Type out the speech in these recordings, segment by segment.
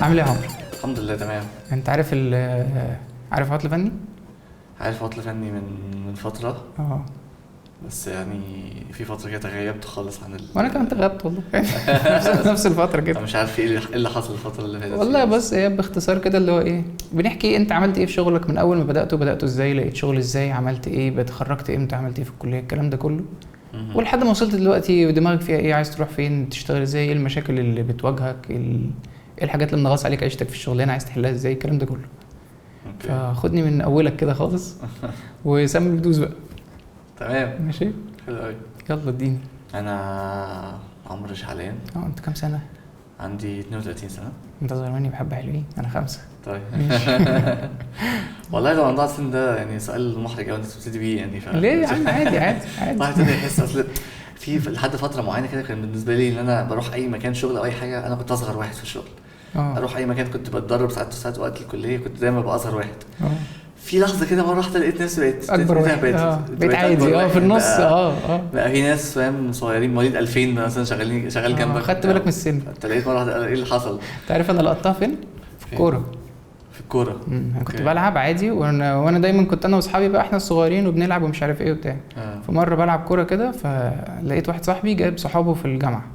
عامل ايه يا عمرو؟ الحمد لله تمام. انت عارف عارف عطل فني؟ عارف عطل فني من فترة. بس يعني في فترة كده تغيبت خالص عن وانا كمان تغيبت والله. نفس الفترة كده. انا مش عارف ايه اللي حصل الفترة اللي فاتت والله بس هي باختصار كده اللي هو ايه، بنحكي انت عملت ايه في شغلك من اول ما بدأته ازاي، لقيت شغل ازاي، عملت ايه، اتخرجت امتى، عملت ايه في الكلية، الكلام ده كله. ولحد ما وصلت دلوقتي دماغك فيها ايه، عايز تروح فين، تشتغل ازاي، ايه المشاكل اللي بتواجهك، ايه الحاجات اللي منغص عليك عيشتك في الشغلانة، عايز تحلها ازاي، الكلام ده كله. فخدني من اولك كده خالص وسمي بدوس بقى. تمام ماشي حلو قوي. يلا اديني. انا عمري حاليا انت كام سنة؟ عندي 32 سنة. انت صغير مني بحبة حلوين، انا 5. طيب والله لو عندها السن ده يعني سؤال محرج قوي انت تبتدي بيه يعني ليه يا عم؟ عادي واحد تاني يحس اصل في لحد فترة معينة كده كان بالنسبة لي ان انا بروح اي مكان شغل او اي حاجة انا كنت اصغر واحد في الشغل. اروح اي مكان كنت بتدرب ساعات وقت الكلية كنت دايما ببقى اصغر واحد. في لحظه كده مره واحده لقيت نفسي بقيت اكبر واحد. بقيت عادي في النص. بقى في ناس فاهم صغيرين مواليد 2000 مثلا شغال جنبك. خدت بالك من السن؟ انت لقيت مره واحده ايه اللي حصل؟ تعرف انا لقطتها فين؟ في الكوره. انا كنت بلعب عادي وانا دايما كنت انا واصحابي بقى احنا الصغيرين وبنلعب ومش عارف ايه وبتاع. فمره بلعب كوره كده فلقيت واحد صاحبي جايب صحابه في الجامعه.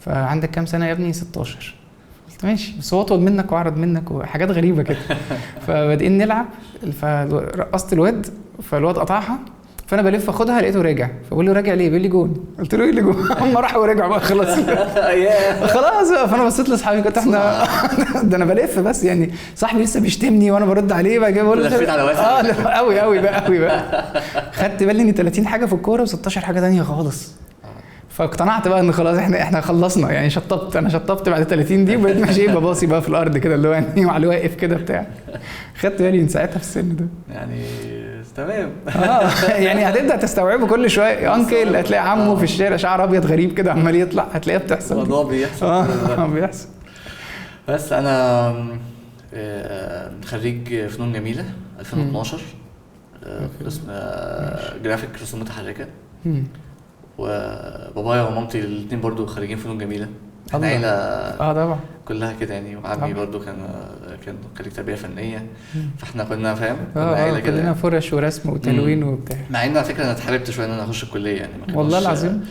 فعندك كام سنه يا ابني؟ 16. ماشي بس هو اطول منك واعرض منك وحاجات غريبه كده. فبادئين نلعب فرقصت الواد فالواد قطعها فانا بلف اخدها لقيته راجع فبقول له راجع ليه؟ بيقول لي جون. قلت له ايه اللي جون؟ هم راحوا ورجعوا بقى خلاص. خلاص بقى. فانا بصيت لاصحابي كنت احنا ده انا بلف بس يعني صاحبي لسه بيشتمني وانا برد عليه بقى بقول له لفيت على واسع قوي بقى. خدت بالي ان 30 حاجه في الكوره و16 حاجه ثانيه خالص. فاقتنعت بقى ان خلاص احنا خلصنا يعني. شطبت بعد 30 دي وبقيت ماشي بباصي بقى في الارض كده اللي هو يعني وعلى واقف كده بتاع. خدت بالي من ساعتها في السن ده يعني تمام. يعني هتبدا تستوعبه كل شويه. انكل هتلاقي عمه في الشارع شعر ابيض غريب كده عمال يطلع هتلاقيها بتحصل. الموضوع بيحصل. بيحصل. بس انا خريج فنون جميله 2012 قسم جرافيك رسوم متحركه. وبابايا ومامتي الاثنين برضو خريجين فنون جميله. احنا عيله طبعا كلها كده يعني. وعمي برضو كان خريج تربيه فنيه. فاحنا كنا فاهم كنا عيله كده كلنا فرش ورسم وتلوين وبتاع. مع ان على فكره انا اتحربت شويه ان انا اخش الكليه يعني والله العظيم.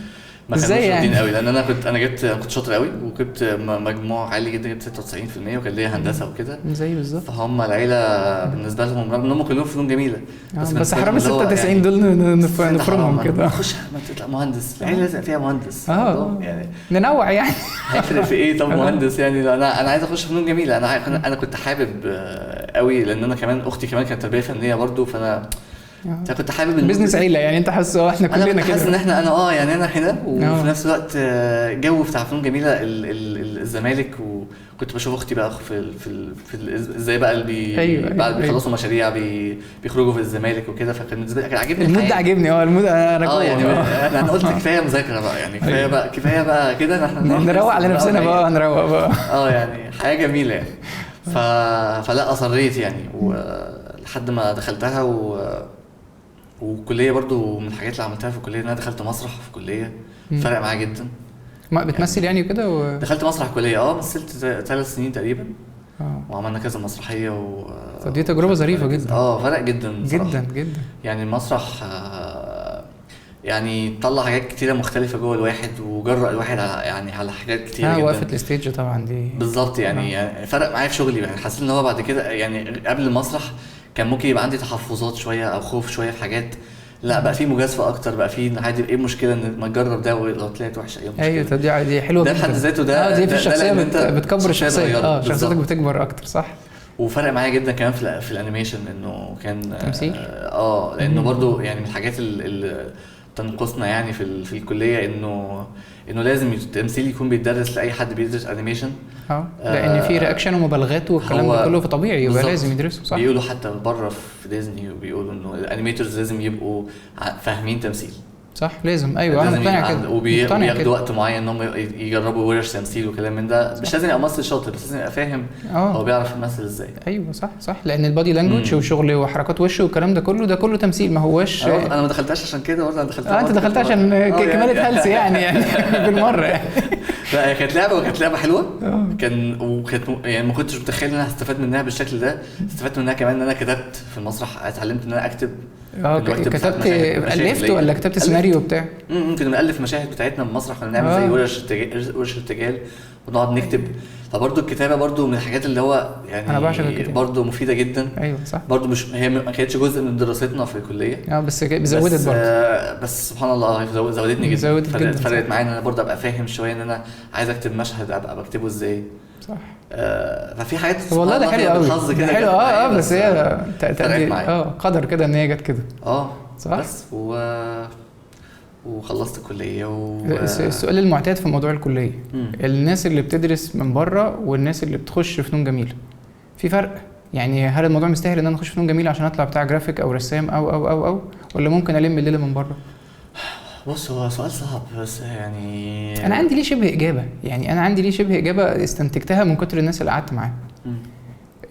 ازاي يعني؟ قوي لان انا كنت شاطر قوي وجبت مجموع عالي جدا. جبت 96% وكان ليا هندسه وكده زي بالظبط. فهم العيله بالنسبه لهم رغم ان هم كلهم فنون جميله بس حرام 96 يعني دول نفرمهم كده. خش ما تطلع مهندس. العيله لازم فيها مهندس يعني ننوع يعني. هيفرق في ايه؟ طب مهندس يعني انا عايز اخش فنون جميله. انا كنت حابب قوي لان انا كمان اختي كمان كانت تربيه فنيه برضو. فانا كنت حابب البيزنس عيله يعني. انت حاسس احنا كلنا كده. انا حاسس ان احنا يعني انا هنا وفي نفس الوقت جو بتاع فنون جميله الزمالك. وكنت بشوف اختي بقى في ازاي بقى اللي بعد بيخلصوا مشاريع بيخرجوا في الزمالك وكده. فكان بالنسبه لي عاجبني المود. عاجبني المود. انا يعني انا قلت كفايه مذاكره بقى يعني. كفايه بقى كده احنا نروق على نفسنا بقى. نروق بقى يعني حاجه جميله يعني. فلا اصريت يعني ولحد ما دخلتها وكليه برضو من الحاجات اللي عملتها في الكليه ان انا دخلت مسرح في الكليه. فرق معايا جدا. ما بتمثل يعني كده دخلت مسرح كليه مثلت 3 سنين تقريبا. وعملنا كذا مسرحيه فدي تجربه ظريفه جدا. فرق جدا جدا يعني المسرح يعني طلع حاجات كتيره مختلفه جوه الواحد وجرأ الواحد على حاجات كتيره جدا. وقفت الستيج طبعا دي بالظبط يعني فرق معايا في شغلي يعني. حسيت ان هو بعد كده يعني قبل المسرح كان ممكن يبقى عندي تحفظات شويه او خوف شويه في حاجات. لا بقى في مجازفه اكتر. بقى في عادي ايه مشكله ان ما تجرب ده ولو طلعت وحشه ايه مشكله. ايوه دي حلوه ده بحد ذاته. دي في الشخصيه بتكبر الشخصيه. شخصيتك بتكبر اكتر صح. وفرق معايا جدا كمان في الانيميشن انه كان تمثيل. لانه برضو يعني من الحاجات اللي تنقصنا يعني في الكليه انه لازم التمثيل يكون بيدرس لاي حد بيدرس انيميشن. لان في رياكشن ومبالغات والكلام ده كله فطبيعي يبقى لازم يدرسوا صح. بيقولوا حتى بره في ديزني بيقولوا انه الانيميترز لازم يبقوا فاهمين تمثيل صح لازم. ايوه انا مقتنع كده. وبياخدوا وقت معين انهم يجربوا ورش تمثيل وكلام من ده. مش لازم يبقى ممثل شاطر، بس لازم يبقى فاهم هو بيعرف يمثل ازاي. ايوه صح لان البادي لانجوج وشغل وحركات وشه والكلام ده كله تمثيل، ما هوش. انا ما دخلتش عشان كده برضه، انا دخلت انت دخلت عشان كمالة هلس يعني بالمره يعني. لا كانت لعبه حلوه. وكانت يعني ما كنتش متخيل ان انا هستفاد منها بالشكل ده. استفدت منها كمان ان انا كتبت في المسرح، اتعلمت ان انا اكتب. كتبت الفت ولا كتبت سيناريو بتاع؟ كنا بنالف مشاهد بتاعتنا في المسرح، كنا نعمل زي ورش ارتجال ونقعد نكتب. فبرضه الكتابه برضه من الحاجات اللي هو يعني برضه مفيده جدا. ايوه صح. برضه مش هي ما كانتش جزء من دراستنا في الكليه. بس زودت برضه. بس سبحان الله زودتني جدا. فرقت معايا ان انا برضه ابقى فاهم شويه ان انا عايز اكتب مشهد ابقى بكتبه ازاي. صح. ففي حاجات والله ده حلو قوي. ده حلو بس هي قدر كده ان هي جت كده. صح. بس وخلصت الكليه السؤال المعتاد في موضوع الكليه، الناس اللي بتدرس من بره والناس اللي بتخش فنون جميله، في فرق؟ يعني هل الموضوع مستاهل ان انا اخش فنون جميله عشان اطلع بتاع جرافيك او رسام او ولا ممكن الم الليله من بره؟ بص هو سؤال صعب، بس يعني انا عندي ليه شبه اجابه استنتجتها من كتر الناس اللي قعدت معاهم.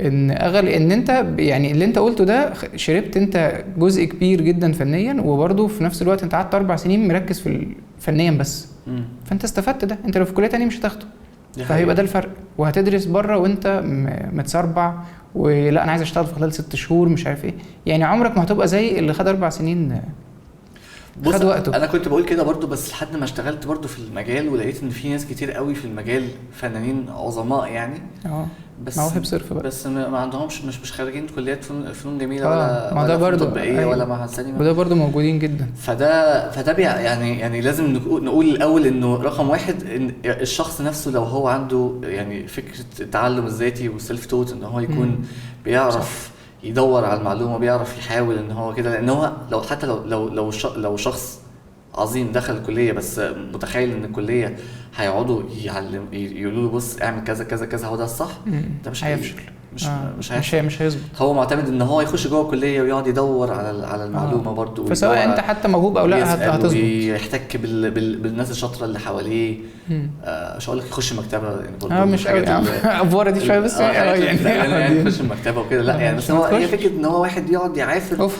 ان انت يعني اللي انت قلته ده شربت انت جزء كبير جدا فنيا، وبرضه في نفس الوقت انت قعدت 4 سنين مركز في فنيا بس. فانت استفدت ده. انت لو في كليه تانية مش هتاخده، فهيبقى ده الفرق. وهتدرس بره وانت متسربع، ولا انا عايز اشتغل في خلال 6 شهور مش عارف ايه. يعني عمرك ما هتبقى زي اللي خد 4 سنين خد وقته. انا كنت بقول كده برضو، بس لحد ما اشتغلت برضو في المجال ولقيت ان في ناس كتير قوي في المجال فنانين عظماء يعني. بس موهب صرف بقى، بس ما عندهمش مش خارجين كليات فنون جميله ولا طبيه ولا معهد سينما، وده برضو موجودين جدا. فده يعني لازم نقول الاول انه رقم 1 ان الشخص نفسه لو هو عنده يعني فكره التعلم الذاتي والسيلف توت، ان هو يكون بيعرف يدور على المعلومه، بيعرف يحاول ان هو كده. لان هو لو حتى لو شخص عظيم دخل الكليه بس متخيل ان الكليه هيقعدوا يقولوا له بص اعمل كذا كذا كذا هو ده الصح، ده مش هيفشل. مش هيظبط. هو معتمد ان هو يخش جوه الكليه ويقعد يدور على المعلومه برضو، فسواء انت حتى موهوب او لا هتظبط. ويحتك بالناس الشاطره اللي حواليه. مش هقول لك يخش مكتبه يعني برضو مش قوي افوره دي شويه بس يعني يخش المكتبه وكده لا يعني. بس هي فكره ان هو واحد يقعد يعافر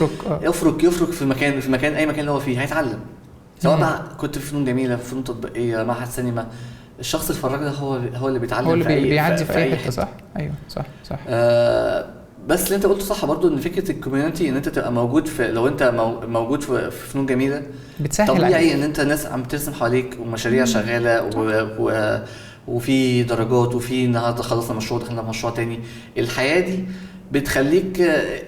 يفرك في مكان اي مكان اللي هو فيه هيتعلم. سواء بقى كنت في فنون جميله، في فنون تطبيقيه، معهد سينما، الشخص الفراغ ده هو اللي بيتعلم، هو اللي بيعدي في اي حته. صح. ايوه صح. بس اللي انت قلته صح برضو، ان فكره الكوميونتي ان انت تبقى موجود في، لو انت موجود في فنون جميله بتسهل طبيعي عليك. ان انت ناس عم ترسم حواليك ومشاريع شغاله وفي درجات، وفي النهارده خلصنا مشروع دخلنا في مشروع تاني. الحياه دي بتخليك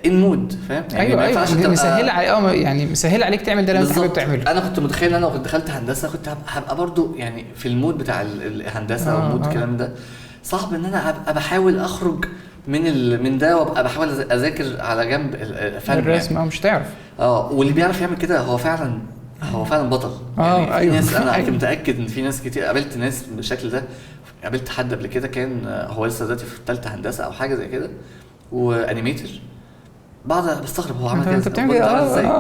ان مود، فاهم يعني؟ ايوه مسهل عليك يعني مسهل عليك تعمل ده اللي انت حابب تعمله. انا كنت متخيل انا لو دخلت هندسه كنت هبقى برضو يعني في المود بتاع الهندسه ومود الكلام ده. صعب ان انا ابقى بحاول اخرج من ده وابقى بحاول اذاكر على جنب الفن الرسم يعني. مش تعرف. واللي بيعرف يعمل كده هو فعلا بطل يعني. في ناس انا كنت متاكد ان في ناس كتير، قابلت ناس بالشكل ده. قابلت حد قبل كده كان هو لسه دلوقتي في 3 هندسه او حاجه زي كده وانيميتر. بعد بستغرب هو عمل كده انت بتعمل ازاي.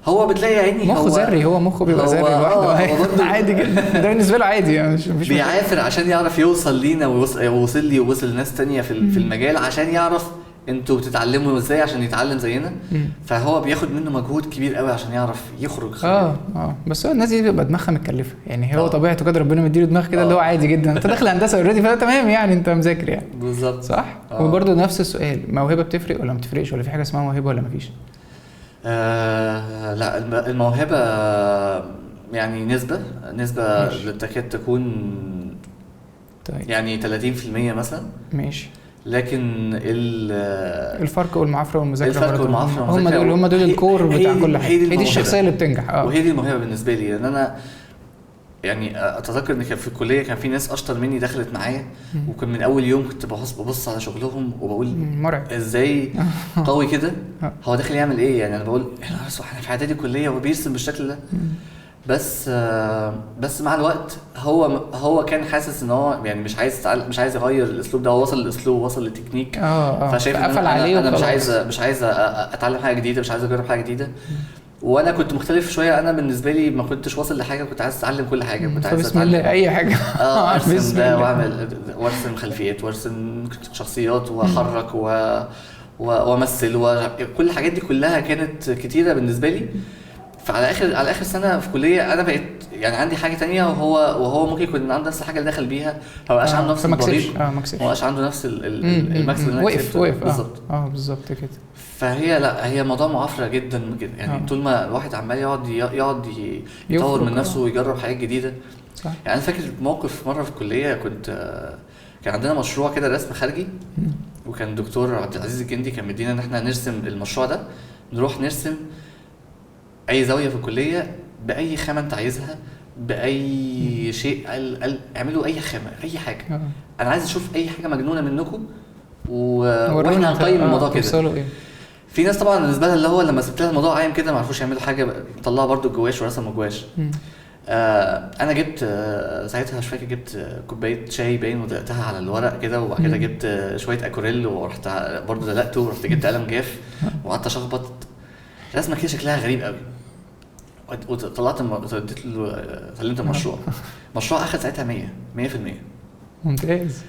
هو بتلاقي عيني مخه ذري، هو مخه بيبقى ذري لوحده عادي جدا. ده بالنسبه له عادي يعني، مش بيعافر عشان يعرف يوصل لينا ويوصل لي ووصل لناس تانية في المجال، عشان يعرف انتوا بتتعلموا ازاي عشان يتعلم زينا. فهو بياخد منه مجهود كبير قوي عشان يعرف يخرج. بس هو الناس دي بيبقى دماغها متكلفه يعني. هو طبيعته كده ربنا مديله دماغ كده اللي هو عادي جدا. انت داخل هندسه اوريدي فتمام يعني، انت مذاكر يعني. بالظبط صح. وبرده نفس السؤال، موهبه بتفرق ولا ما بتفرقش، ولا في حاجه اسمها موهبه ولا مفيش؟ لا الموهبه يعني نسبه تكاد تكون طيب. يعني 30% مثلا. ماشي. لكن الفرق والمعافره والمذاكره هم دول الكور بتاع كل حاجه. هي دي الشخصيه اللي بتنجح. وهي دي الموهبه بالنسبه لي. لان انا يعني اتذكر ان كان في الكليه كان في ناس اشطر مني دخلت معايا، وكان من اول يوم كنت ببص على شغلهم وبقول مرعب ازاي قوي كده. هو داخل يعمل ايه يعني؟ انا بقول احنا في اعدادي كليه وبيرسم بالشكل ده. بس مع الوقت هو كان حاسس ان هو يعني مش عايز يغير الاسلوب ده. هو وصل للاسلوب، وصل للتكنيك. فشايف ان انا مش عايز اتعلم حاجه جديده، مش عايز اجرب حاجه جديده. وانا كنت مختلف شويه. انا بالنسبه لي ما كنتش واصل لحاجه، كنت عايز اتعلم كل حاجه، كنت عايز بسم الله اي حاجه ارسم ده واعمل وارسم خلفيات وارسم شخصيات واحرك وامثل وكل الحاجات دي كلها كانت كتيره بالنسبه لي. فعلى اخر سنه في كليه انا بقيت يعني عندي حاجه تانية، وهو ممكن يكون عنده نفس الحاجه اللي دخل بيها، ما بقاش عنده نفس البريق، ما بقاش عنده نفس المكسب اللي وقف بالظبط. بالظبط كده. فهي لا هي موضوع معفره جدا كده يعني. طول ما الواحد عمال يقعد يطور من نفسه ويجرب حاجات جديده. صح. يعني انا فاكر موقف مره في الكليه، كان عندنا مشروع كده رسم خارجي، وكان الدكتور عبد العزيز الجندي كان مدينا ان احنا نرسم المشروع ده، نروح نرسم اي زاويه في الكليه باي خامه انت عايزها باي شيء، اعملوا اي خامه اي حاجه. انا عايز اشوف اي حاجه مجنونه منكم واحنا هنقيم الموضوع كده. في ناس طبعا بالنسبه لها اللي هو لما سبت لها الموضوع عايم كده ما عرفوش يعملوا حاجه، طلعوا برده الجواش ورسموا الجواش. انا جبت ساعتها مش فاكر، جبت كوبايه شاي باين ودلقتها على الورق كده، وبعد كده جبت شويه اكوريل ورحت برده دلقته، ورحت جبت قلم جاف وقعدت اشخبط رسمه كده شكلها غريب قوي، وطلعت اديت له سلمت المشروع. المشروع اخذ ساعتها 100%. ممتاز.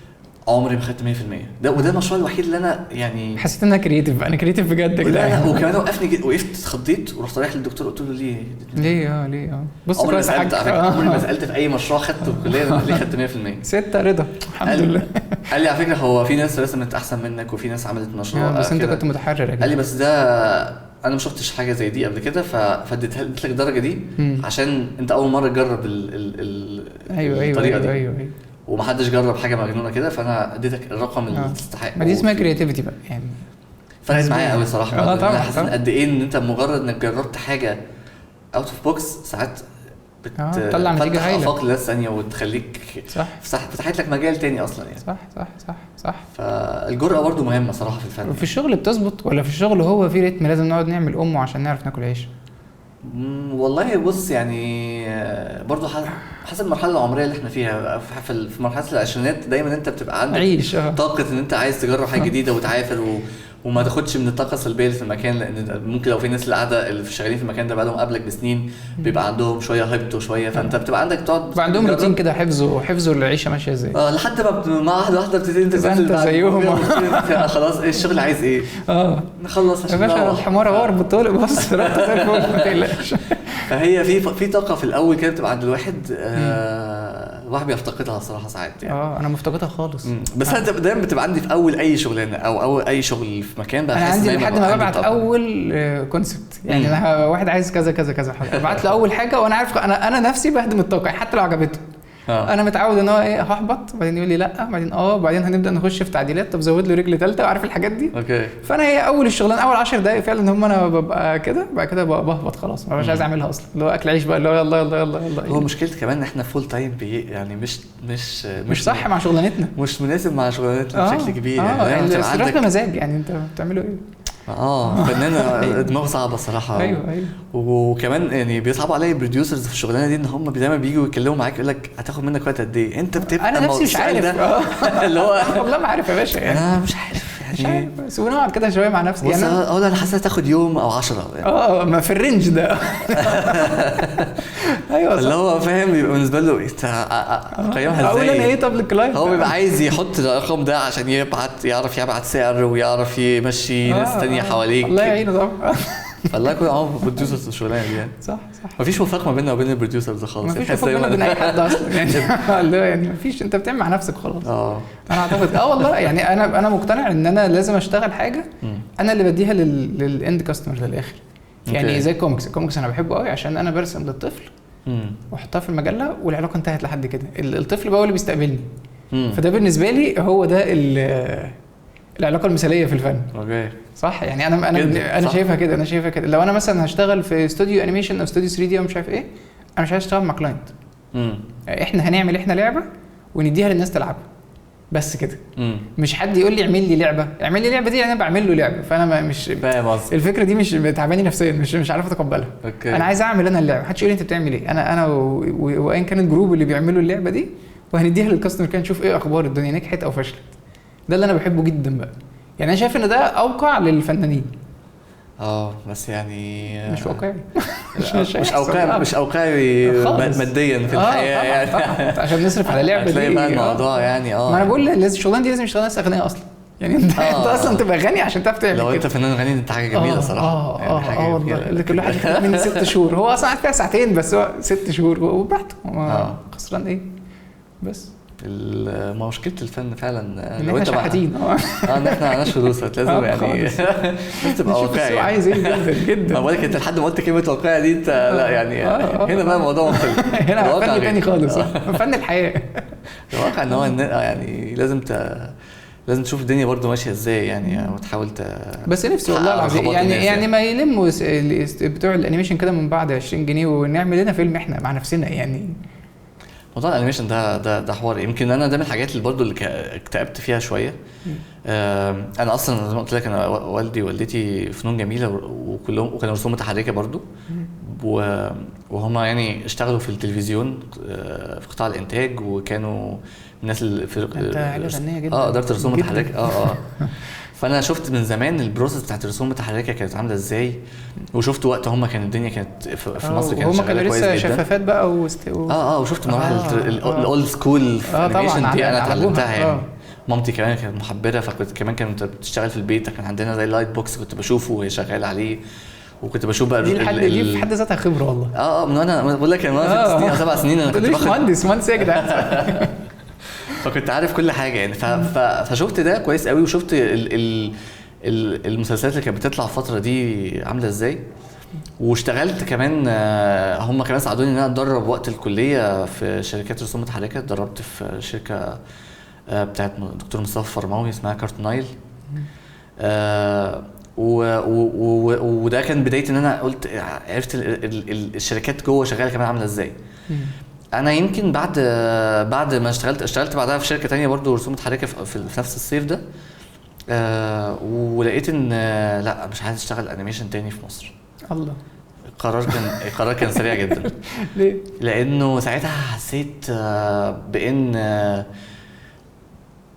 عمري ما خدت 100%. وده المشروع الوحيد اللي انا يعني حسيت ان انا كرييتيف، انا كرييتيف بجد كده. لا وكمان وقفت اتخضيت ورحت رايح للدكتور قلت له ليه بص عمري ما سالت في اي مشروع خدته في الكليه ليه خدت 100%. 6 رضا الحمد لله. قال لي على فكره هو في ناس رسمت احسن منك وفي ناس عملت مشروع بس انت كنت متحرر. قال لي بس ده انا ما شفتش حاجه زي دي قبل كده، فاديت لك الدرجه دي عشان انت اول مره تجرب الطريقه دي. ايوه ومحدش جرب حاجه مجنونه كده، فانا اديتك الرقم اللي تستحق. ما دي اسمها كرياتيفيتي بقى يعني. فرقت معايا قوي صراحه. طبعا حاسس قد ايه ان انت مجرد انك جربت حاجه اوت اوف بوكس ساعات بتطلع نتيجه هايله افاق لناس ثانيه وتخليك فتحت لك مجال تاني اصلا يعني. صح. فالجرأه برضو مهمه صراحه في الفن. في الشغل بتظبط ولا في الشغل هو في ريتم لازم نقعد نعمل عشان نعرف ناكل عيش؟ والله بص يعني برضو حسب المرحله العمريه اللي احنا فيها. في مرحله العشرينات دايما انت بتبقى عندك طاقه ان انت عايز تجرب حاجه جديده وتعافر وما تاخدش من الطاقه السلبيه اللي في المكان، لان ممكن لو في ناس اللي قاعده اللي شغالين في المكان ده بقالهم قبلك بسنين بيبقى عندهم شويه هبط وشويه، فانت بتبقى عندك تقعد عندهم روتين كده حفظوا العيشه ماشيه ازاي. لحد ما مع واحده بتبتدي انت زيهم خلاص ايه الشغل عايز ايه نخلص عشان يا باشا الحمار غار بطول بص رحت زي الفل ما تقلقش. فهي في طاقه في الاول كده بتبقى عند الواحد الواحد بيفتقدها الصراحه ساعات يعني. انا مفتقدها خالص. بس انا دايما بتبقى عندي في اول اي شغلانه او اي شغل في مكان بقى. انا عندي لحد ما ببعت اول كونسبت يعني انا واحد عايز كذا كذا كذا حاجه ببعت له اول حاجه وانا عارف انا نفسي بهدم الطاقه حتى لو عجبته. انا متعود ان هو هحبط بعدين يقول لي لا بعدين بعدين هنبدا نخش في تعديلات طب زود له رجل ثالثه وعارف الحاجات دي. اوكي. فانا هي اول الشغلانه اول 10 دقائق فعلا هم انا ببقى كده بعد كده بهبط خلاص ما بقاش عايز اعملها اصلا اللي هو اكل عيش بقى اللي هو يلا. هو مشكلتي كمان ان احنا فول تايم يعني مش صح مع شغلانتنا مش مناسب مع شغلانتنا بشكل كبير. يعني انت عندك مزاج يعني انت بتعملوا ايه فنانه دماغ صعبه الصراحه. ايوه وكمان يعني بيصعبوا عليا البروديوسرز في الشغلانه دي ان هم دايما بييجوا يتكلموا معاك يقول لك هتاخد منك وقت قد ايه انت بتبقى انا نفسي مش عارف اللي هو والله ما عارف يا باشا يعني انا مش عارف يعني سيبوني اقعد كده شويه مع نفسي يعني انا حاسس تاخد يوم او 10 يعني ما في الرينج ده ايوه اللي هو فاهم بيبقى بالنسبه له قيمها ازاي اقول انا ايه طب للكلاينت هو بيبقى عايز يحط الرقم ده عشان يعرف يبعت سعر ويعرف يمشي ناس ثانيه حواليك. الله يعينه طبعا. فالله يكون عون البروديوسرز في الشغلانه دي يعني. صح مفيش وفاق ما بيننا وبين البروديوسرز خالص. مفيش وفاق ما بين اي حد اصلا يعني مفيش انت بتعمل مع نفسك خلاص. انا اعتقد والله يعني انا مقتنع ان انا لازم اشتغل حاجه انا اللي بديها للاند كاستمر للاخر يعني زي الكوميكس انا بحبه قوي عشان انا برسم للطفل واحطها في المجله والعلاقه انتهت لحد كده. الطفل بقى هو اللي بيستقبلني فده بالنسبه لي هو ده العلاقه المثاليه في الفن. اوكي صح يعني انا شايفها كده لو انا مثلا هشتغل في استوديو انيميشن او استوديو 3 دي او مش عارف ايه انا مش عايز اشتغل مع كلاينت. احنا هنعمل لعبه ونديها للناس تلعبها بس كده. مش حد يقول لي اعمل لي لعبه دي انا بعمل له لعبه فانا مش فاهم قصدي. الفكره دي مش تعباني نفسيا مش عارف اتقبلها. أوكي. انا عايز اعمل انا اللعبه محدش يقول لي انت بتعمل ايه. انا وان كان الجروب اللي بيعملوا اللعبه دي وهنديها للكاستمر كان نشوف ايه اخبار الدنيا نجحت او فشلت. ده اللي انا بحبه جدا بقى يعني انا شايف ان ده اوقع للفنانين. بس يعني مش واقعي. مش واقعي ماديا في الحياه يعني. عشان نصرف على لعبه دي بقى الموضوع يعني ما انا بقول لازم الشغلانه دي لازم يشتغل ناس اغنياء اصلا يعني. انت اصلا تبقى غني عشان تعرف تعمل لو انت فنان غني انت حاجه جميله صراحه. والله اللي كل واحد ياخد من 6 شهور، هو اصلا قاعد فيها ساعتين بس، هو 6 شهور وبراحته، خسران ايه بس. ما مشكله الفن فعلا لو انت شحاتين ان احنا معناش فلوس، لازم يعني لازم تبقى واقعي. عايز ايه جدا جدا. ما بقولك انت لحد ما قلت كلمه واقعي دي انت لا يعني هنا بقى الموضوع مختلف. هنا فن تاني خالص، فن الحياه. الواقع ان هو يعني لازم تشوف الدنيا برضو ماشيه ازاي يعني، وتحاول بس نفسي والله العظيم يعني ما يلموا بتوع الانيميشن كده من بعد 20 جنيه ونعمل لنا فيلم احنا مع نفسنا يعني. موضوع الانيميشن ده حوار. يمكن انا ده من الحاجات اللي برضو اللي اكتئبت فيها شويه. انا اصلا زي ما قلت لك انا والدي ووالدتي فنون جميله وكلهم كانوا رسوم متحركه برضو، وهم يعني اشتغلوا في التلفزيون في قطاع الانتاج، وكانوا الناس اللي في فنيه جدا اداره الرسوم المتحركه. فانا شفت من زمان البروسيس بتاعت الرسوم المتحركه كانت عامله ازاي، وشفت وقت هم كان الدنيا كانت في مصر كانت شغاله كويس جدا. شفافات بقى وشفت مراحل الاولد سكول انيميشن دي انا اتعلمتها يعني. مامتي كمان كانت محبره، فكنت كمان كانت بتشتغل في البيت، كان عندنا زي لايت بوكس كنت بشوفه وهي شغاله عليه، وكنت بشوف بقى دي في حد ذاتها خبره والله. من وانا بقول لك انا 6 سنين او 7 سنين انا كنت باخد مهندس يا جدعان. فكنت عارف كل حاجه يعني. فشفت ده كويس قوي، وشفت المسلسلات اللي كانت بتطلع الفتره دي عامله ازاي، واشتغلت كمان. هم كمان ساعدوني ان انا اتدرب وقت الكليه في شركات رسوم متحركه. اتدربت في شركه بتاعت دكتور مصطفى فرماوي اسمها كارتونايل. وده كان بدايه ان انا قلت عرفت الشركات جوه شغاله كمان عامله ازاي. انا يمكن بعد ما اشتغلت بعدها في شركه تانية برضو رسوم متحركه في نفس الصيف ده. ولقيت ان لا مش عايز اشتغل انيميشن تاني في مصر. الله. القرار كان سريع جدا. ليه؟ لانه ساعتها حسيت بان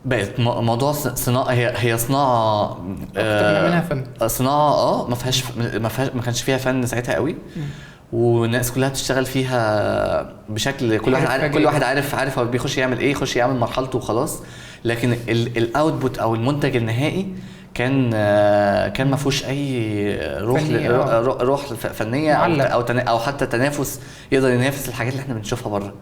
بقت موضوع صناعه، هي صناعه منها فن. صناعه ما كانش فيها فن ساعتها قوي. والناس كلها بتشتغل فيها بشكل كل واحد عارف هو بيخش يعمل ايه، يخش يعمل مرحلته وخلاص. لكن الاوتبوت او المنتج النهائي كان ما فيهوش اي روح فنيه او حتى تنافس يقدر ينافس الحاجات اللي احنا بنشوفها بره.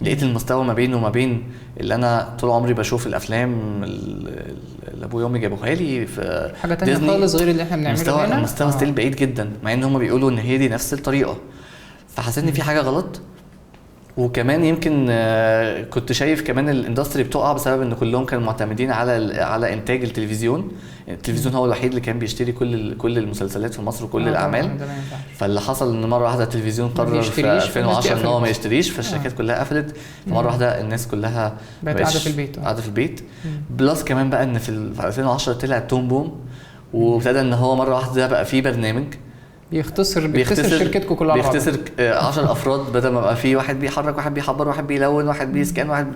لقيت المستوى ما بينه وما بين اللي انا طول عمري بشوف الافلام اللي ابويا وامي جابوها لي في حاجه تانية خالص غير اللي احنا بنعمله هنا. المستوى ستيل بعيد جدا، مع ان هم بيقولوا ان هي دي نفس الطريقه. فحسيت ان في حاجه غلط. وكمان يمكن كنت شايف كمان الاندستري بتقع بسبب ان كلهم كانوا معتمدين على انتاج التلفزيون. التلفزيون هو الوحيد اللي كان بيشتري كل المسلسلات في مصر وكل الاعمال. فاللي حصل ان مره واحده التلفزيون قرر في 2010 ان هو ما يشتريش، فالشركات كلها قفلت. فمره واحده الناس كلها بقت قاعده في البيت. بلس كمان بقى ان في 2010 طلع توم بوم، وابتدى ان هو مره واحده بقى في برنامج بيختصر شركتكم كلها، بيختصر 10 افراد، بدل ما بقى في واحد بيحرك، واحد بيحبر، واحد بيلون، واحد بيسكان، واحد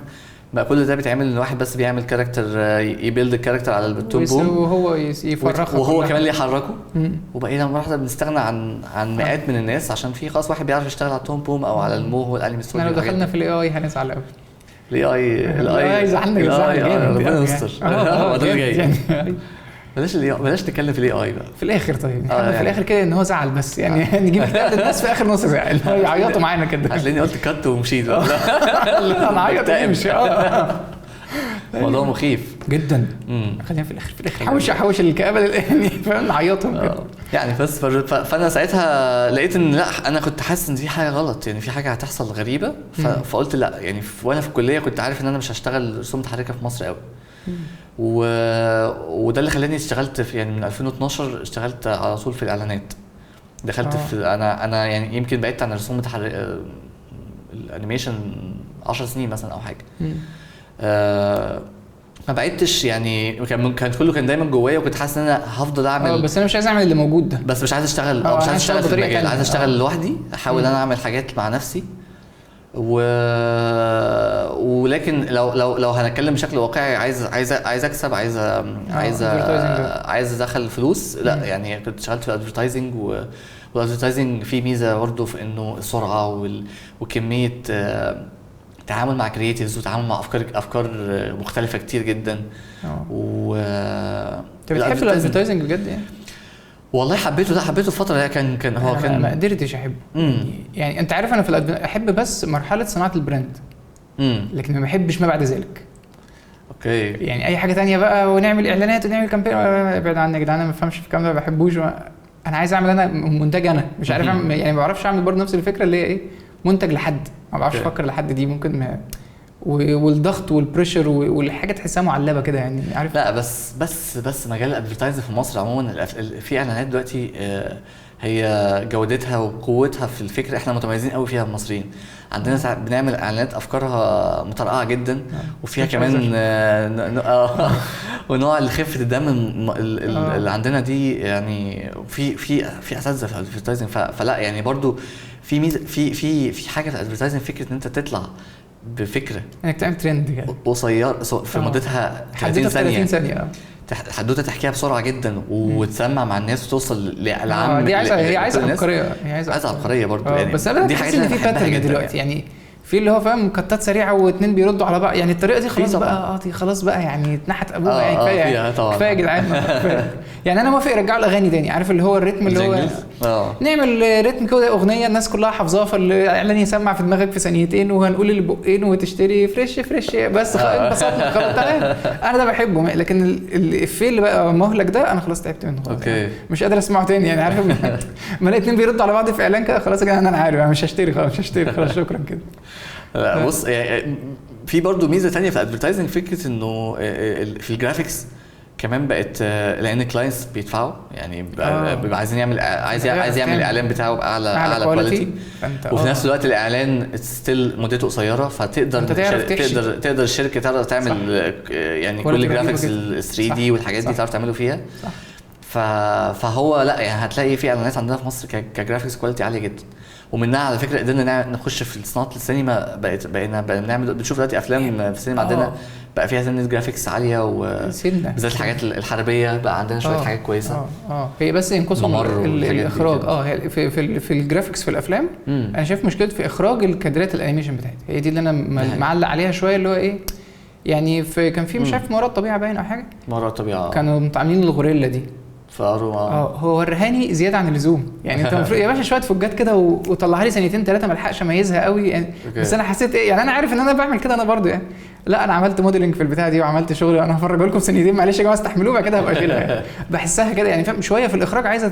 بقى كل ده بيتعمل ان واحد بس بيعمل كاركتر، يبيلد الكاركتر على التوم بوم وهو يفرخه وهو كمان اللي يحركه. وبقينا مره واحده بنستغنى عن مئات من الناس عشان في خلاص واحد بيعرف يشتغل على التوم بوم او على المو والانمي ستوري. لو دخلنا في الاي اي هنزعل قوي. الاي زعلنا جامد. ربنا يستر. ده جاي. بلاش نتكلم في الاي اي بقى في الاخر. طيب يعني في الاخر كده ان هو زعل بس يعني نجيب الناس في اخر نص ساعه يعيطوا معانا كده. هتلاقيني قلت كات ومشيت بقى. انا عيط مش موضوع مخيف جدا. خلينا في الاخر حوش الكآبه يعني فاهم، نعيطهم كده يعني. بس فانا ساعتها لقيت ان لا، انا كنت حاسس ان دي حاجه غلط يعني، في حاجه هتحصل غريبه. فقلت لا يعني. وانا في الكليه كنت عارف ان انا مش هشتغل رسوم متحركه في مصر قوي. وده اللي خلاني اشتغلت في يعني من 2012 اشتغلت على طول في الاعلانات. دخلت في انا يعني يمكن بعدت عن الرسوم المتحركه الانيميشن 10 سنين مثلا او حاجه. ما بعدتش يعني، كان كله كان دايما جوايا، وكنت حاسس ان انا هفضل اعمل. بس انا مش عايز اعمل اللي موجود ده، بس مش عايز اشتغل مش عايز اشتغل في المجال، عايز اشتغل لوحدي، احاول ان انا اعمل حاجات مع نفسي. ولكن لو هنتكلم بشكل واقعي، عايز اكسب، عايز ادخل فلوس، لا يعني كنت اشتغلت في الادفرتايزنج، والادفرتايزنج فيه ميزه برضه في انه السرعه وكميه تعامل مع كرييتيفز، وتعامل مع افكار مختلفه كتير جدا. انت بتحب الادفرتايزنج بجد يعني؟ والله حبيته الفتره دي. كان هو كان ما قدرتش احبه. يعني انت عارف انا في احب بس مرحله صناعه البراند، لكن ما بحبش ما بعد ذلك. اوكي. يعني اي حاجه تانية بقى، ونعمل اعلانات ونعمل كامبين، ابعد عني يا جدعان، انا ما بفهمش في الكلام ده، ما بحبوش. انا عايز اعمل انا منتج، انا مش عارف اعمل، يعني ما بعرفش اعمل برضه نفس الفكره اللي هي ايه، منتج لحد، ما بعرفش افكر لحد دي ممكن ما والضغط والبريشر والحاجه تحسها معلبه كده يعني، عارف. لا بس مجال الادفرتايزنج في مصر عموما، في اعلانات دلوقتي هي جودتها وقوتها في الفكره احنا متميزين قوي فيها المصريين. عندنا ساعات بنعمل اعلانات افكارها مطرقعه جدا، وفيها كمان ونوع خفه الدم اللي عندنا دي يعني. في اساتذه في الادفرتايزنج، فلا يعني برضو في ميزه في حاجه في الادفرتايزنج، فكره ان انت تطلع بفكره انك تعمل ترند كده قصير في مدتها 30 ثانيه، حدوته تحكيها بسرعه جدا وتسمع مع الناس وتوصل للعام. دي عايزه عبقريه، عايزه عبقريه برضه يعني. بس انا دي حاسس ان في باترن دلوقتي يعني، في اللي هو فاهم كتات سريعه واتنين بيردوا على بعض، يعني الطريقه دي خلاص بقى خلاص بقى يعني اتنحت ابوها يعني، كفايه كفايه يا جدعان. يعني انا موافق يرجعوا الاغاني تاني، عارف اللي هو الريتم اللي هو نعمل ريتم كده اغنيه الناس كلها حافظاها، فالاعلان يسمع في دماغك في ثانيتين، وهنقول البقين وتشتري فريش بس انبسطنا خلاص تمام. انا ده بحبه، لكن الافيه اللي بقى مهلك ده انا خلاص تعبت منه خلاص يعني. مش قادر اسمعه تاني يعني، عارف ما الاتنين بيردوا على بعض في اعلان كده، خلاص يا جدعان انا عارف، انا مش هشتري خلاص شكرا كده. لا بص يعني في برضو ميزه تانية في الادفرتايزنج، فكره انه في الجرافيكس كمان بقت، لان الكلاينتس بيدفعوا يعني بيبقى عايزين يعمل عايز يعمل الاعلان بتاعه باعلى كواليتي، وفي نفس الوقت الاعلان ستيل مدته قصيره، فتقدر تقدر الشركه تعرف تعمل يعني كل الجرافيكس ال 3 دي والحاجات دي تعرف تعمله فيها. صح. فهو لا يعني هتلاقي في اعلانات عندنا في مصر كجرافيكس كواليتي عاليه جدا، ومنها على فكره قدرنا نخش في صناعه السينما. بقينا بنعمل، بنشوف دلوقتي افلام في السينما عندنا بقى فيها سنه جرافيكس عاليه، وبالذات الحاجات الحربيه بقى عندنا شويه حاجات كويسه. هي بس ينقصهم الاخراج. في الجرافيكس في الافلام انا شايف مشكله في اخراج الكادرات الانيميشن بتاعتها، هي دي اللي انا معلق عليها شويه، اللي هو ايه يعني كان في مش عارف ما وراء الطبيعه باين او حاجه، ما وراء الطبيعه كانوا متعاملين الغوريلا دي هو ورهاني زياده عن اللزوم يعني. انت المفروض يا باشا شويه فجات كده وطلعها لي ثانيتين ثلاثه ما الحقش اميزها قوي يعني. بس انا حسيت ايه يعني، انا عارف ان انا بعمل كده انا برضو يعني، لا انا عملت موديلنج في البتاعه دي وعملت شغل، انا هفرجه لكم ثانيتين معلش يا جماعه استحملوه، بعد كده هبقى اشيلها يعني. بحسها كده يعني، فاهم شويه في الاخراج عايزه